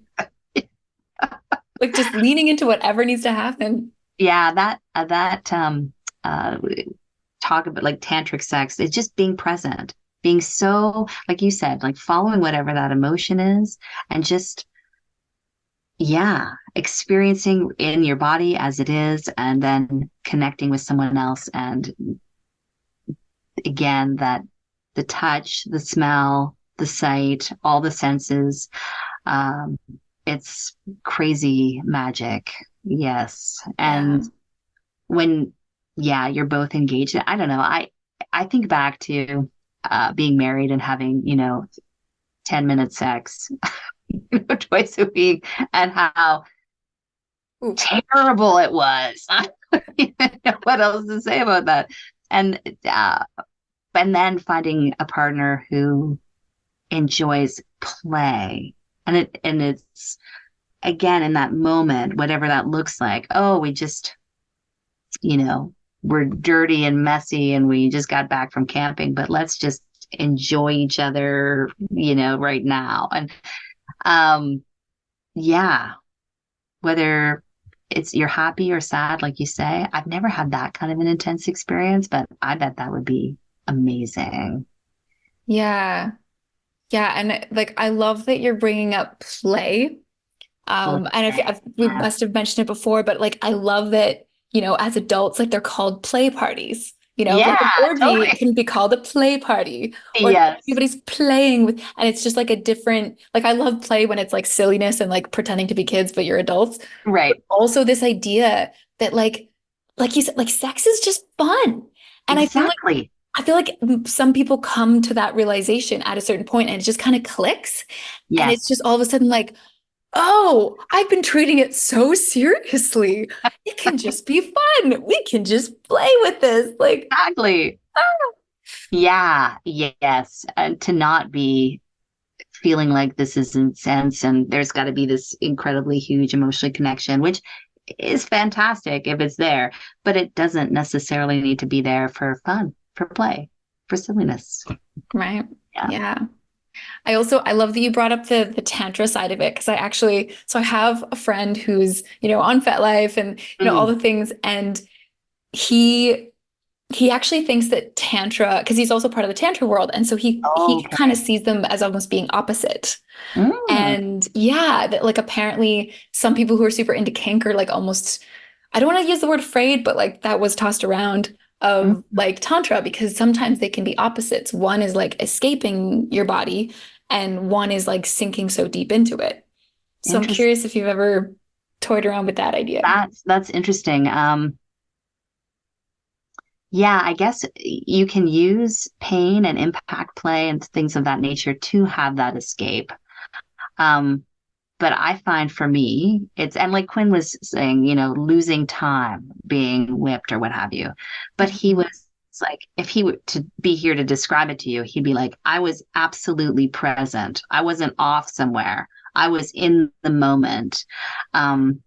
Like just leaning into whatever needs to happen. yeah, uh, talk about like tantric sex, it's just being present, being so, like you said, like following whatever that emotion is, and just, yeah, experiencing in your body as it is, and then connecting with someone else. And again, that the touch, the smell, the sight, all the senses, um, it's crazy magic. Yes. Yeah. And when, yeah, you're both engaged, I don't know, I think back to being married and having 10-minute sex twice a week, and how Ooh. terrible it was. I don't even know what else to say about that. And uh and then finding a partner who enjoys play, and it's again in that moment, whatever that looks like. Oh, we just, you know, we're dirty and messy and we just got back from camping, but let's just enjoy each other, right now. And um, yeah, whether it's you're happy or sad, like you say, I've never had that kind of an intense experience, but I bet that would be amazing. Yeah. Yeah. And like, I love that you're bringing up play. And we Yeah. must have mentioned it before, but like, I love that, as adults, like they're called play parties. Yeah, Like an orgy totally. can be called a play party, or Yes. everybody's playing with, and it's just like a different, like I love play when it's like silliness and like pretending to be kids, but you're adults. But Right. also this idea that like you said, like sex is just fun. And Exactly. I feel like some people come to that realization at a certain point and it just kind of clicks. And it's Yes. just all of a sudden like, oh, I've been treating it so seriously. It can just be fun. We can just play with this. Like, Exactly. Yeah. Yes. And to not be feeling like this is intense and there's got to be this incredibly huge emotional connection, which is fantastic if it's there, but it doesn't necessarily need to be there for fun, for play, for silliness. right. Yeah. Yeah. I love that you brought up the tantra side of it because I have a friend who's, on FetLife and, all Mm. the things. And he he actually thinks that tantra, because he's also part of the tantra world, and so he Okay. kind of sees them as almost being opposite. Mm. And yeah, that like apparently some people who are super into kink are like almost, I don't want to use the word afraid, but like that was tossed around of Mm. like tantra because sometimes they can be opposites. One is like escaping your body, and one is like sinking so deep into it. So I'm Interesting. curious if you've ever toyed around with that idea. That's interesting. Yeah, I guess you can use pain and impact play and things of that nature to have that escape. Um, but I find for me, it's, and like Quinn was saying, losing time, being whipped or what have you. But he Mhm. was like, if he were to be here to describe it to you, he'd be like, I was absolutely present. I wasn't off somewhere. I was in the moment. Um,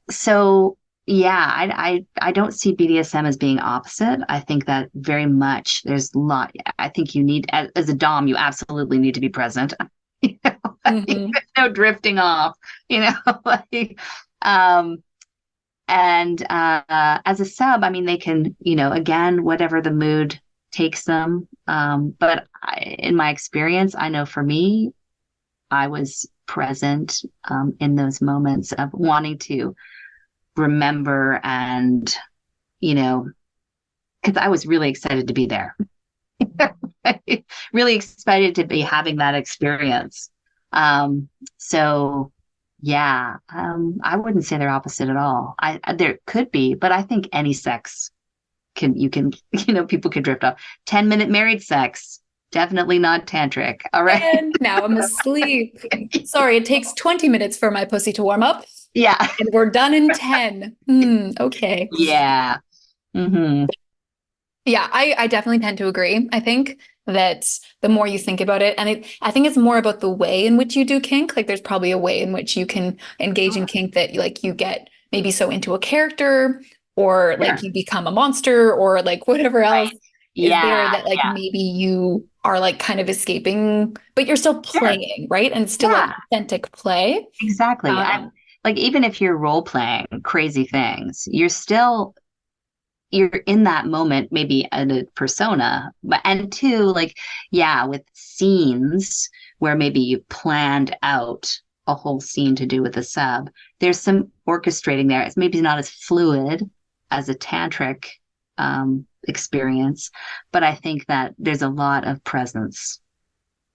so yeah, I don't see BDSM as being opposite. I think that very much there's a lot. I think you need, as a dom, you absolutely need to be present. Like, Mhm. no drifting off, like, um, and as a sub, I mean, they can, again, whatever the mood takes them. But in my experience, I know for me, I was present in those moments of wanting to remember and, you know, because I was really excited to be there. Really excited to be having that experience. So yeah, I wouldn't say they're opposite at all. There could be, but I think any sex can, people can drift off. 10-minute married sex, definitely not tantric. All right. And now I'm asleep. Sorry, it takes 20 minutes for my pussy to warm up, Yeah. and we're done in 10. Okay. Yeah. Hmm. Yeah, I definitely tend to agree. I think that the more you think about it, and I think it's more about the way in which you do kink. Like there's probably a way in which you can engage in kink that like you get maybe so into a character or like Sure. you become a monster or like whatever else Right. is there Yeah. that like Yeah. maybe you are like kind of escaping, but you're still Sure. playing, right? And still like Yeah. authentic play. Exactly. I'm Um, like, even if you're role playing crazy things, you're in that moment, maybe a persona, but and two, like, yeah, with scenes where maybe you planned out a whole scene to do with a sub, there's some orchestrating there. It's maybe not as fluid as a tantric experience, but I think that there's a lot of presence.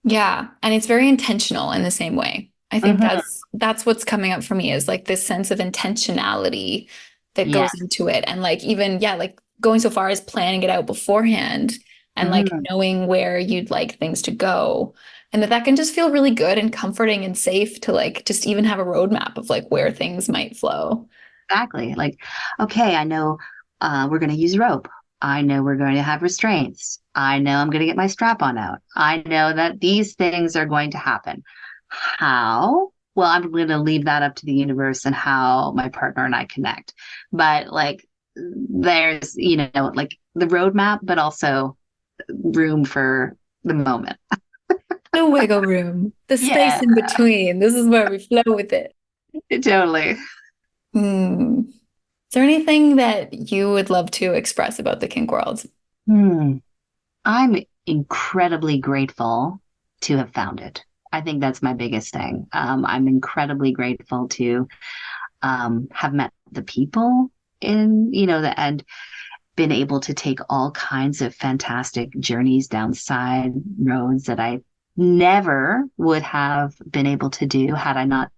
Yeah, and it's very intentional in the same way. I think Hmm. that's what's coming up for me is like this sense of intentionality that Yeah. goes into it and like even yeah, like going so far as planning it out beforehand and like Hmm. knowing where you'd like things to go. And that can just feel really good and comforting and safe to like just even have a roadmap of like where things might flow. Exactly. Like, okay, I know we're going to use rope. I know we're going to have restraints. I know I'm going to get my strap on out. I know that these things are going to happen. How? Well, I'm going to leave that up to the universe and how my partner and I connect. But like, there's, like the roadmap, but also room for the moment. The wiggle room, the space Yeah, in between. This is where we flow with it. totally. Hmm. Is there anything that you would love to express about the kink world? Hmm. I'm incredibly grateful to have found it. I think that's my biggest thing. I'm incredibly grateful to have met the people and been able to take all kinds of fantastic journeys down side roads that I never would have been able to do had I not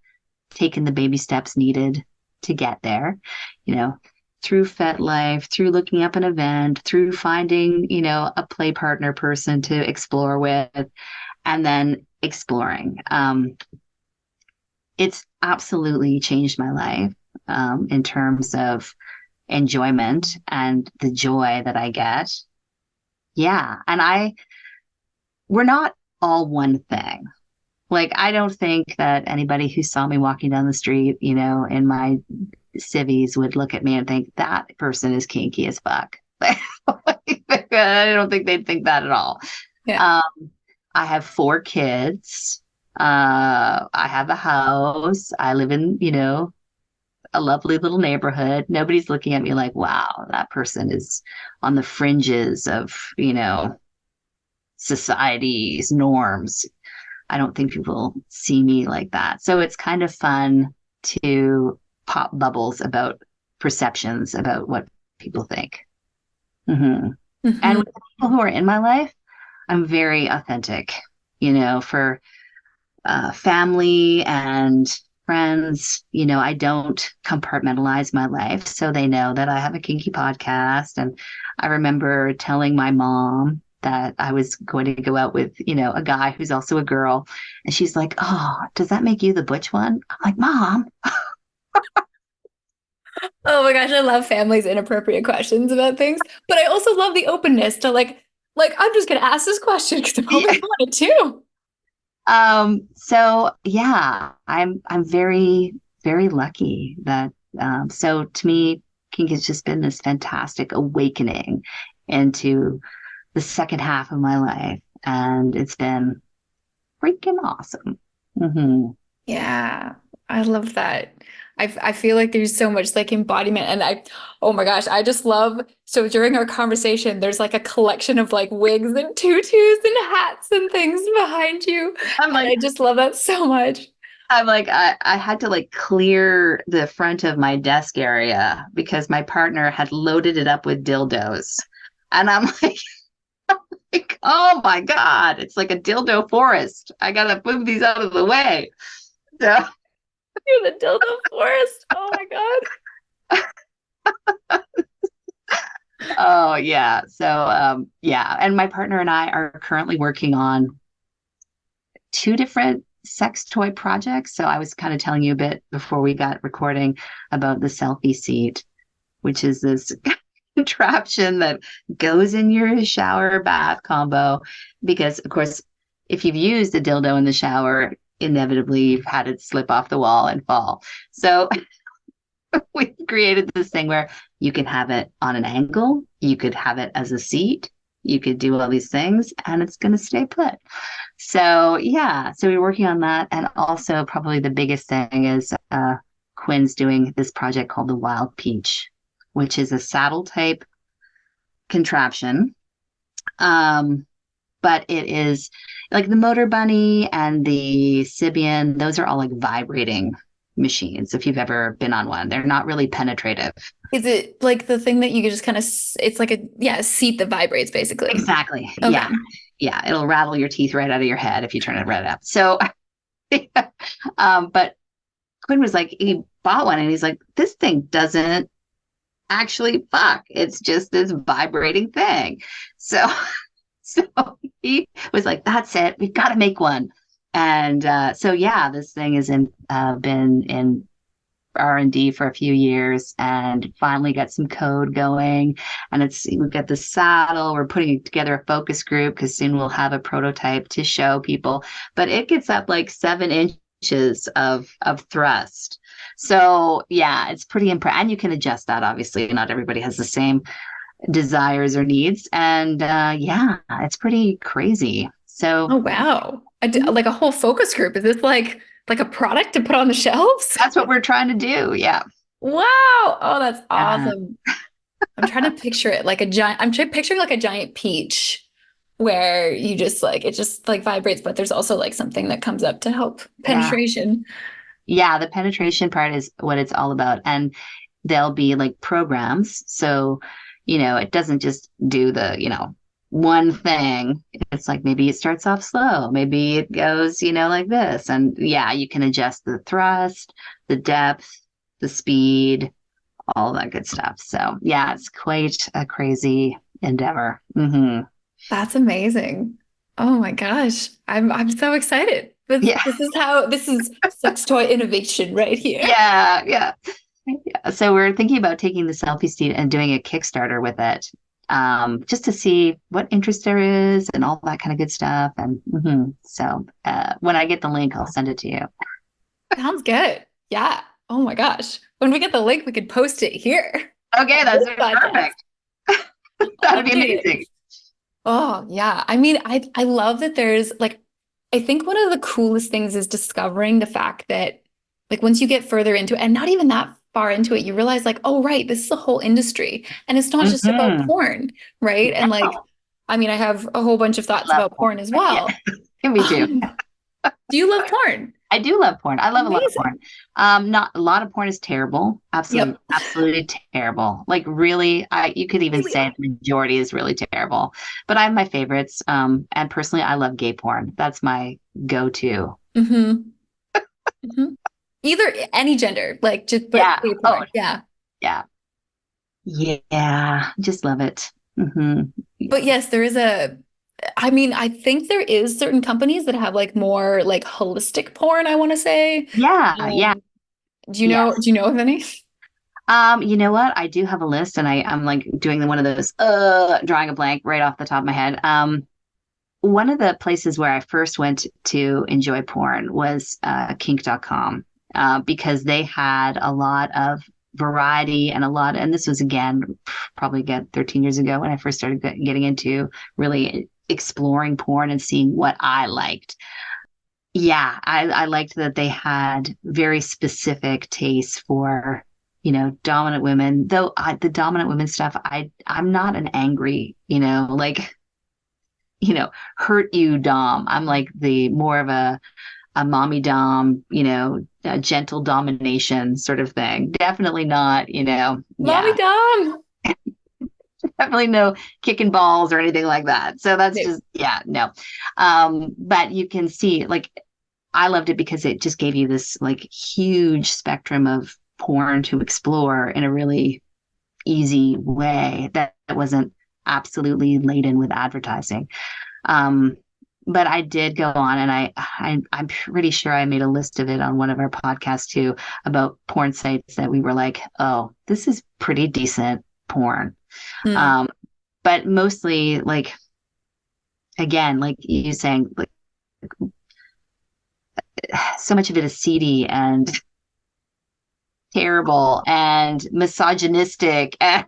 taken the baby steps needed to get there, you know, through FetLife, through looking up an event, through finding, a play partner person to explore with, and then exploring. It's absolutely changed my life in terms of enjoyment and the joy that I get. Yeah. And we're not all one thing. Like, I don't think that anybody who saw me walking down the street, in my civvies would look at me and think that person is kinky as fuck. I don't think they'd think that at all. Yeah. Um, I have 4 kids. I have a house. I live in, a lovely little neighborhood. Nobody's looking at me like, wow, that person is on the fringes of, society's norms. I don't think people see me like that. So it's kind of fun to pop bubbles about perceptions about what people think. Hmm. And Hmm. with the people who are in my life, I'm very authentic, for family and friends. I don't compartmentalize my life. So they know that I have a kinky podcast. And I remember telling my mom that I was going to go out with, a guy who's also a girl. And she's like, "Oh, does that make you the butch one?" I'm like, "Mom." Oh my gosh, I love families' inappropriate questions about things, but I also love the openness to I'm just gonna ask this question because I've always Yeah. wanted to. So yeah, I'm very, very lucky that so to me, kink has just been this fantastic awakening into the second half of my life, and it's been freaking awesome. Hmm. Yeah, I love that. I feel like there's so much like embodiment and oh my gosh, I just love so during our conversation there's like a collection of like wigs and tutus and hats and things behind you. I'm And like, I just love that so much. I had to like clear the front of my desk area because my partner had loaded it up with dildos. And I'm like, oh my God, it's like a dildo forest. I gotta move these out of the way. So, You're the dildo forest. Oh my God. oh yeah. So, yeah. And my partner and I are currently working on 2 different sex toy projects. So I was kind of telling you a bit before we got recording about the selfie seat, which is this contraption that goes in your shower bath combo. Because, of course, if you've used a dildo in the shower, inevitably you've had it slip off the wall and fall. So we created this thing where you can have it on an angle, you could have it as a seat, you could do all these things, and it's going to stay put. So yeah, so we're working on that, and also probably the biggest thing is Quinn's doing this project called the Wild Peach, which is a saddle type contraption. Um, but it is like the Motor Bunny and the Sibian, those are all like vibrating machines. If you've ever been on one, they're not really penetrative. Is it like the thing that you could just kind of, it's like a seat that vibrates basically. Exactly. Okay. Yeah. Yeah. It'll rattle your teeth right out of your head if you turn it right up. So, but Quinn was like, he bought one and he's like, this thing doesn't actually fuck. It's just this vibrating thing. So, so he was like, that's it. We've got to make one. And so, yeah, this thing has been in R&D for a few years and finally got some code going. And we've got the saddle. We're putting together a focus group because soon we'll have a prototype to show people. But it gets up like 7 inches of thrust. So yeah, it's pretty impressive. And you can adjust that. Obviously, not everybody has the same desires or needs. And yeah, it's pretty crazy. So Oh wow. Like a whole focus group. Is this like a product to put on the shelves? that's what we're trying to do. Yeah. Wow. Oh, that's Yeah. awesome. I'm trying to picture it like a giant, picturing like a giant peach where you just like, it just like vibrates, but there's also like something that comes up to help Yeah. penetration. Yeah, the penetration part is what it's all about. And there'll be like programs. So, it doesn't just do the, one thing. It's like maybe it starts off slow, maybe it goes, like this. And yeah, you can adjust the thrust, the depth, the speed, all that good stuff. So yeah, it's quite a crazy endeavor. Hmm. That's amazing. Oh my gosh. I'm so excited. Yeah, This is sex toy innovation right here. yeah, yeah. Yeah. So we're thinking about taking the selfie seat and doing a Kickstarter with it, just to see what interest there is and all that kind of good stuff. And so when I get the link, I'll send it to you. Sounds good. Yeah. Oh my gosh. When we get the link, we could post it here Okay, on that's this podcast. perfect. That'd be Update it. amazing. Oh, yeah. I mean, I love that there's like I think one of the coolest things is discovering the fact that like once you get further into it and not even that far into it, you realize like, oh, right, this is a whole industry and it's not just about Hmm. porn, right? And like, No, I mean, I have a whole bunch of thoughts I love about porn. porn as Yeah, well. me too. Do you love porn? I do love porn. I love a lot of Amazing. porn. Not a lot of porn is terrible. Absolutely, Yep. absolutely terrible. Like really, you could even Really say the majority is really terrible. But I have my favorites. And personally, I love gay porn. That's my go-to. hmm hmm Either any gender, like just but Yeah. gay Oh, porn. Yeah. yeah. Yeah. Just love it. Hmm. But yes, there is a I mean, I think there is certain companies that have like more like holistic porn, I want to say. Yeah. Yeah. Um, Yes. do you know of any? You know what? I do have a list, and I'm like doing one of those, drawing a blank right off the top of my head. One of the places where I first went to enjoy porn was kink.com, because they had a lot of variety and and this was again, probably again 13 years ago when I first started getting into really exploring porn and seeing what I liked. Yeah, I liked that they had very specific tastes for, dominant women. Though the dominant women stuff, I'm not an angry, like, hurt you dom. I'm like the more of a mommy dom, a gentle domination sort of thing. Definitely not, Mommy yeah, Dom. definitely no kicking balls or anything like that. So that's No. just, yeah, no. But you can see, like, I loved it because it just gave you this like huge spectrum of porn to explore in a really easy way that wasn't absolutely laden with advertising. Um, but I did go on, and I'm pretty sure I made a list of it on one of our podcasts too, about porn sites that we were like, oh, this is pretty decent porn. Hmm. Um, but mostly like, again, like you saying, like, so much of it is seedy and terrible and misogynistic and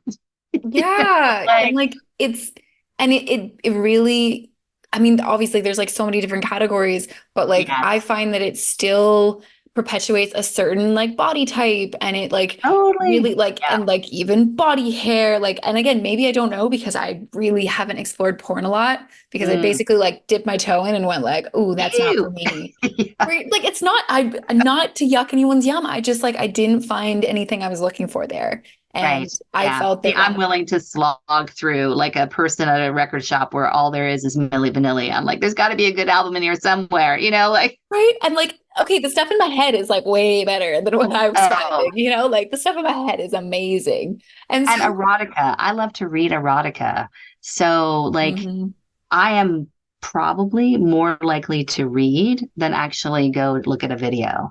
Yeah, and like, like it really I mean obviously there's like so many different categories, but like I yes, find that it still perpetuates a certain like body type and it like totally, really like yeah. and like even body hair like and again maybe I don't know because I really haven't explored porn a lot because I Mm. basically like dipped my toe in and went like, "Oh, that's not for Ew. me." Yeah, Like it's not not to yuck anyone's yum. I just like I didn't find anything I was looking for there. right. And I Yeah. felt See, that I'm like willing to slog through like a person at a record shop where all there is Milli Vanilli. I'm like, there's got to be a good album in here somewhere, like, right? And like, okay, the stuff in my head is like way better than what I was oh, finding, Like the stuff in my head is amazing. And and so, erotica. I love to read erotica. So, like, Mhm. I am probably more likely to read than actually go look at a video.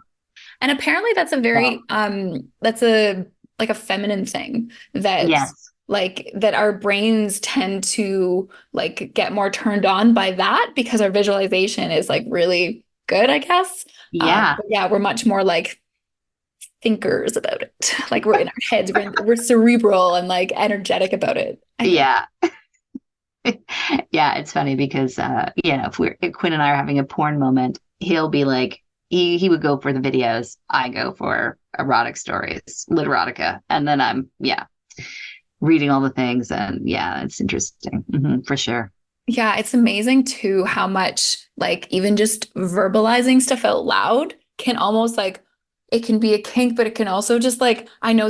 And apparently that's a So, very that's a like a feminine thing that yes. like that our brains tend to like get more turned on by that because our visualization is like really good, I guess. Yeah. But yeah, we're much more like thinkers about it. Like we're in our heads, we're cerebral and like energetic about it, I think. Yeah. Yeah, it's funny because if Quinn and I are having a porn moment, he'll be like he would go for the videos, I go for erotic stories, literotica, and then I'm reading all the things, and yeah, it's interesting. For sure. Yeah, it's amazing too how much like even just verbalizing stuff out loud can almost like it can be a kink, but it can also just like I know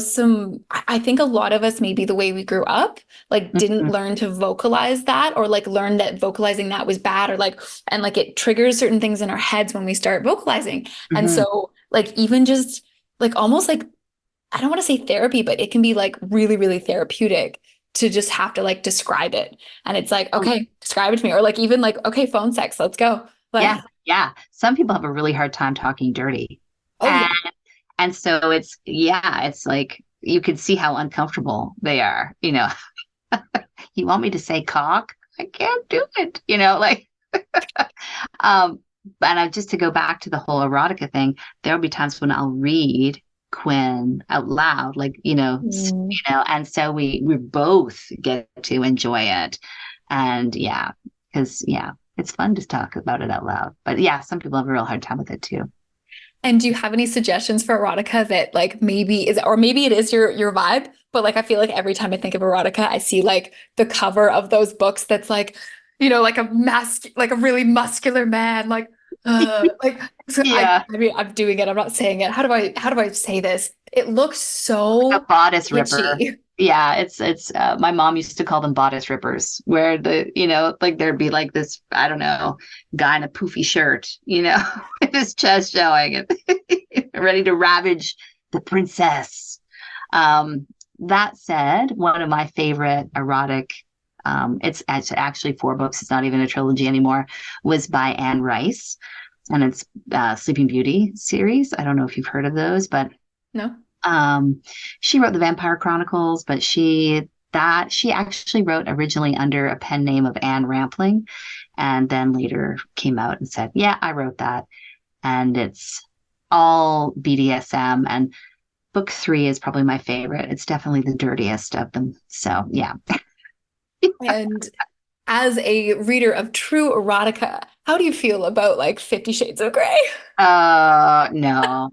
I think a lot of us maybe the way we grew up like didn't Hmm. learn to vocalize that or like learn that vocalizing that was bad or like and like it triggers certain things in our heads when we start vocalizing. And Hmm. so like even just like almost like I don't want to say therapy, but it can be like really, really therapeutic to just have to like describe it. And it's like, Oh, okay, describe it to me. Or like even like, okay, phone sex, let's go. yeah, Like, yeah. Some people have a really hard time talking dirty, oh and yeah, so it's like you could see how uncomfortable they are. You want me to say cock? I can't do it. Like. Um, and just to go back to the whole erotica thing, there'll be times when I'll read Quinn out loud, like, Mm. and so we both get to enjoy it. And yeah, because yeah, it's fun to talk about it out loud. But yeah, some people have a real hard time with it too. And do you have any suggestions for erotica that like maybe is, or maybe it is your vibe, but like I feel like every time I think of erotica, I see like the cover of those books that's like, like like a really muscular man, like so Yeah. I mean I'm doing it, I'm not saying it. How do I say this? It looks A so bodice ripper. itchy. Yeah, it's my mom used to call them bodice rippers, where like there'd be like this, I don't know, guy in a poofy shirt, with his chest showing and ready to ravage the princess. That said, one of my favorite erotic, it's actually four books, it's not even a trilogy anymore, was by Anne Rice, and it's Sleeping Beauty series. I don't know if you've heard of those, but No? um, she wrote the Vampire Chronicles, but she actually wrote originally under a pen name of Anne Rampling, and then later came out and said, "Yeah, I wrote that." And it's all BDSM, and book three is probably my favorite. It's definitely the dirtiest of them. So yeah. And as a reader of true erotica, how do you feel about like 50 Shades of Grey? No.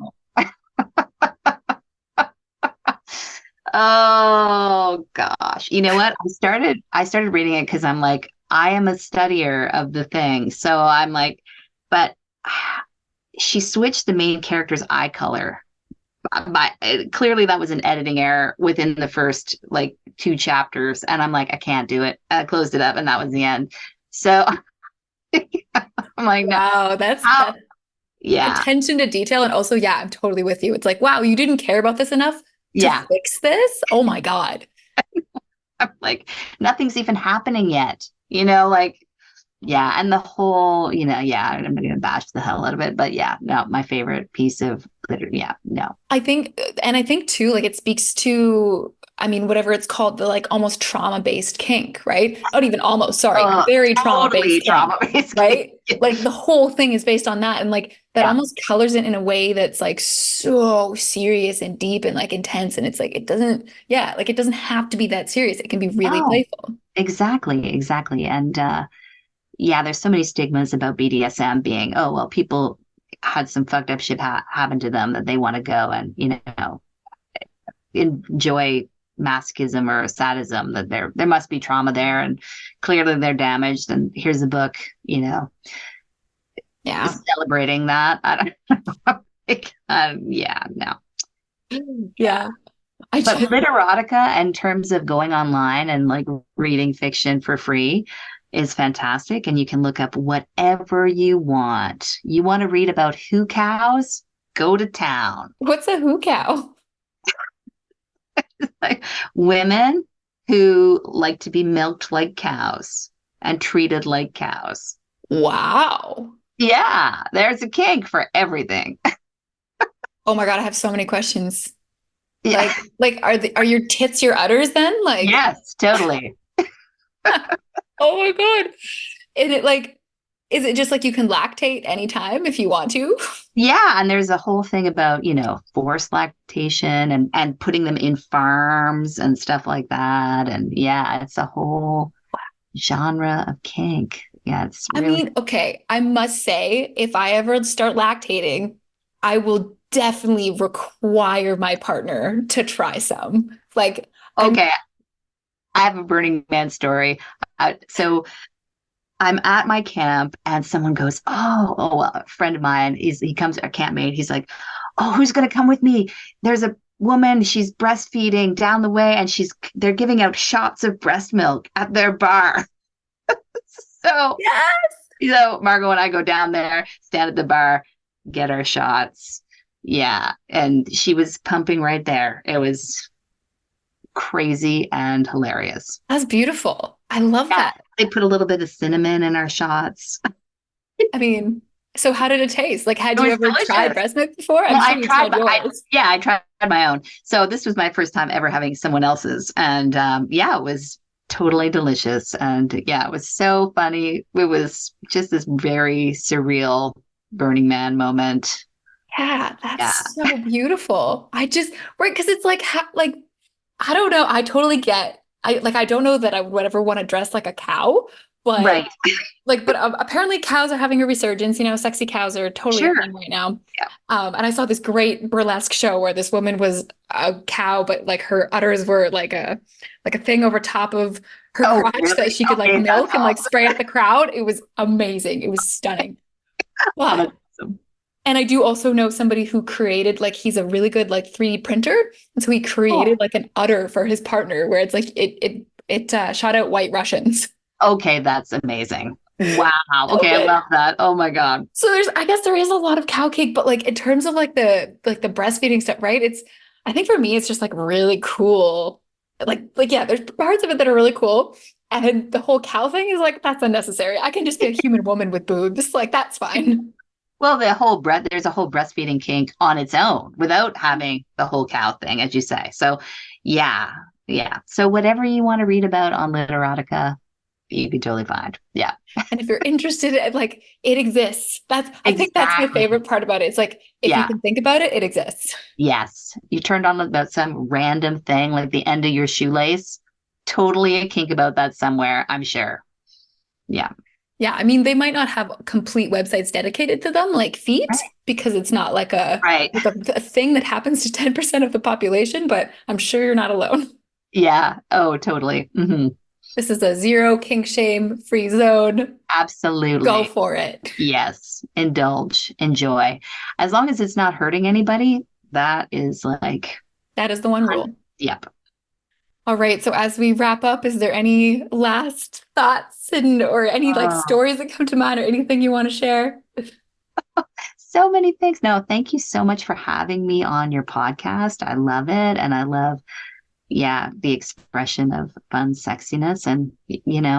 Oh gosh. You know what? I started reading it because I'm like, I am a studier of the thing. So I'm like, but she switched the main character's eye color. Clearly that was an editing error within the first like two chapters. And I'm like, I can't do it. I closed it up and that was the end. So I'm like, no, Wow, that's how? that Yeah, attention to detail. And also, yeah, I'm totally with you. It's like, wow, you didn't care about this enough to yeah. fix this? Oh my God. I'm like, nothing's even happening yet. Like yeah, and the whole, yeah, I'm gonna bash the hell out of it, but yeah, no, my favorite piece of literature. Yeah, no. I think too, like it speaks to, I mean, whatever it's called, the like almost trauma-based kink, right? Not even almost, sorry, Oh, very totally trauma-based kink, trauma-based. right? Like the whole thing is based on that. And like that Yeah. almost colors it in a way that's like so serious and deep and like intense. And it's like, it doesn't, yeah, like it doesn't have to be that serious. It can be really No, playful. exactly, exactly. And yeah, there's so many stigmas about BDSM being, oh, well, people had some fucked up shit happen to them that they want to go and, enjoy masochism or sadism, that there must be trauma there and clearly they're damaged. And here's a book, Yeah. celebrating that. I don't like, yeah, no. Yeah. I But just, literotica, in terms of going online and like reading fiction for free, is fantastic. And you can look up whatever you want. You want to read about who cows? Go to town. what's a hoo cow? Like women who like to be milked like cows and treated like cows. Wow. Yeah, there's a kink for everything. Oh my God, I have so many questions. Yeah. Like are your tits your udders then? Like, Yes, totally. oh my God. And it like, is it just like you can lactate anytime if you want to? Yeah, and there's a whole thing about, forced lactation and putting them in farms and stuff like that. And yeah, it's a whole genre of kink. Yeah, it's I really mean, okay, I must say, if I ever start lactating, I will definitely require my partner to try some. Like, I'm, okay. I have a Burning Man story. So I'm at my camp and someone goes, oh, well, a friend of mine, he comes, a campmate. He's like, oh, who's going to come with me? There's a woman, she's breastfeeding down the way and they're giving out shots of breast milk at their bar. So, yes. Margot and I go down there, stand at the bar, get our shots. Yeah. And she was pumping right there. It was crazy and hilarious. That's beautiful. I love Yeah. that. They put a little bit of cinnamon in our shots. I mean, so how did it taste? Like, had It you was ever tried delicious. breast milk before? Well, I'm sure I you tried, tried but yours. I tried my own. So this was my first time ever having someone else's. And yeah, it was totally delicious. And yeah, it was so funny. It was just this very surreal Burning Man moment. Yeah, Yeah. that's so beautiful. I just, right, because it's like, like, I don't know. I totally get. I don't know that I would ever want to dress like a cow, but Right. apparently cows are having a resurgence. Sexy cows are totally a Sure. thing right now. Yeah. And I saw this great burlesque show where this woman was a cow, but like her udders were like a thing over top of her Oh, crotch that really? she could like Okay, that's milk and like awesome. spray at the crowd. It was amazing. It was stunning. Oh, But that's awesome. and I do also know somebody who created like he's a really good like 3D printer. And so he created Oh, like an udder for his partner where it's like it shot out White Russians. okay, that's amazing. Wow. So Okay, I good. love that. Oh my God. So I guess there is a lot of cow cake, but like in terms of like the breastfeeding stuff, right? I think for me it's just like really cool. Like yeah, there's parts of it that are really cool. And the whole cow thing is like that's unnecessary. I can just be a human woman with boobs. Like that's fine. Well, there's a whole breastfeeding kink on its own without having the whole cow thing, as you say. So, yeah, yeah. So whatever you want to read about on Literotica, you can totally find. Yeah, And if you're interested, like it exists. I think that's my exactly. favorite part about it. It's like if you Yeah, can think about it, it exists. yes. You turned on about some random thing like the end of your shoelace. Totally a kink about that somewhere, I'm sure. Yeah, Yeah, I mean, they might not have complete websites dedicated to them, like feet, right. because it's not like a Right. like a thing that happens to 10% of the population, but I'm sure you're not alone. Yeah. Oh, totally. This is a zero kink shame free zone. Go Absolutely. for it. Yes. Indulge, enjoy. As long as it's not hurting anybody, that is like, That is the one rule. yep. All right. So as we wrap up, is there any last thoughts or any like Oh, stories that come to mind or anything you want to share? so many things. No, thank you so much for having me on your podcast. I love it. And I love, yeah, the expression of fun sexiness. And,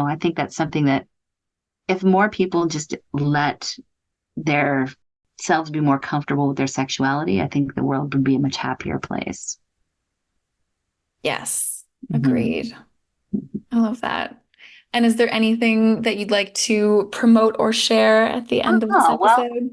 I think that's something that if more people just let their selves be more comfortable with their sexuality, I think the world would be a much happier place. Yes, Mhm. agreed. I love that. And is there anything that you'd like to promote or share at the end of this Oh, well, episode?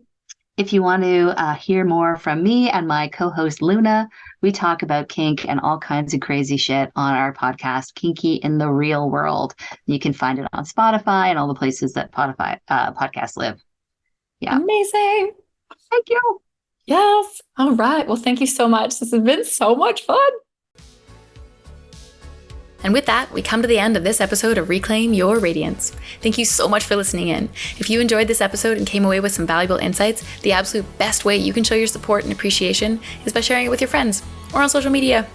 if you want to hear more from me and my co host Luna, we talk about kink and all kinds of crazy shit on our podcast, Kinky in the Real World. You can find it on Spotify and all the places that podcasts live. Yeah. Amazing. Thank you. Yes. All right. Well, thank you so much. This has been so much fun. And with that, we come to the end of this episode of Reclaim Your Radiance. Thank you so much for listening in. If you enjoyed this episode and came away with some valuable insights, the absolute best way you can show your support and appreciation is by sharing it with your friends or on social media.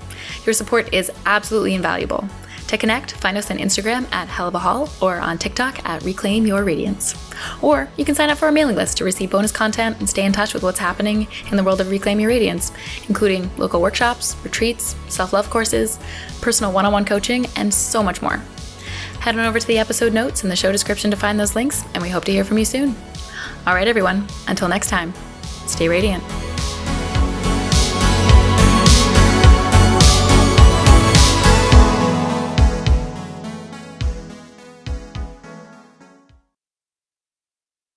Your support is absolutely invaluable. To connect, find us on Instagram at @HellOfAHall or on TikTok at Reclaim Your Radiance. Or you can sign up for our mailing list to receive bonus content and stay in touch with what's happening in the world of Reclaim Your Radiance, including local workshops, retreats, self-love courses, personal one-on-one coaching, and so much more. Head on over to the episode notes in the show description to find those links, and we hope to hear from you soon. All right, everyone, until next time, stay radiant.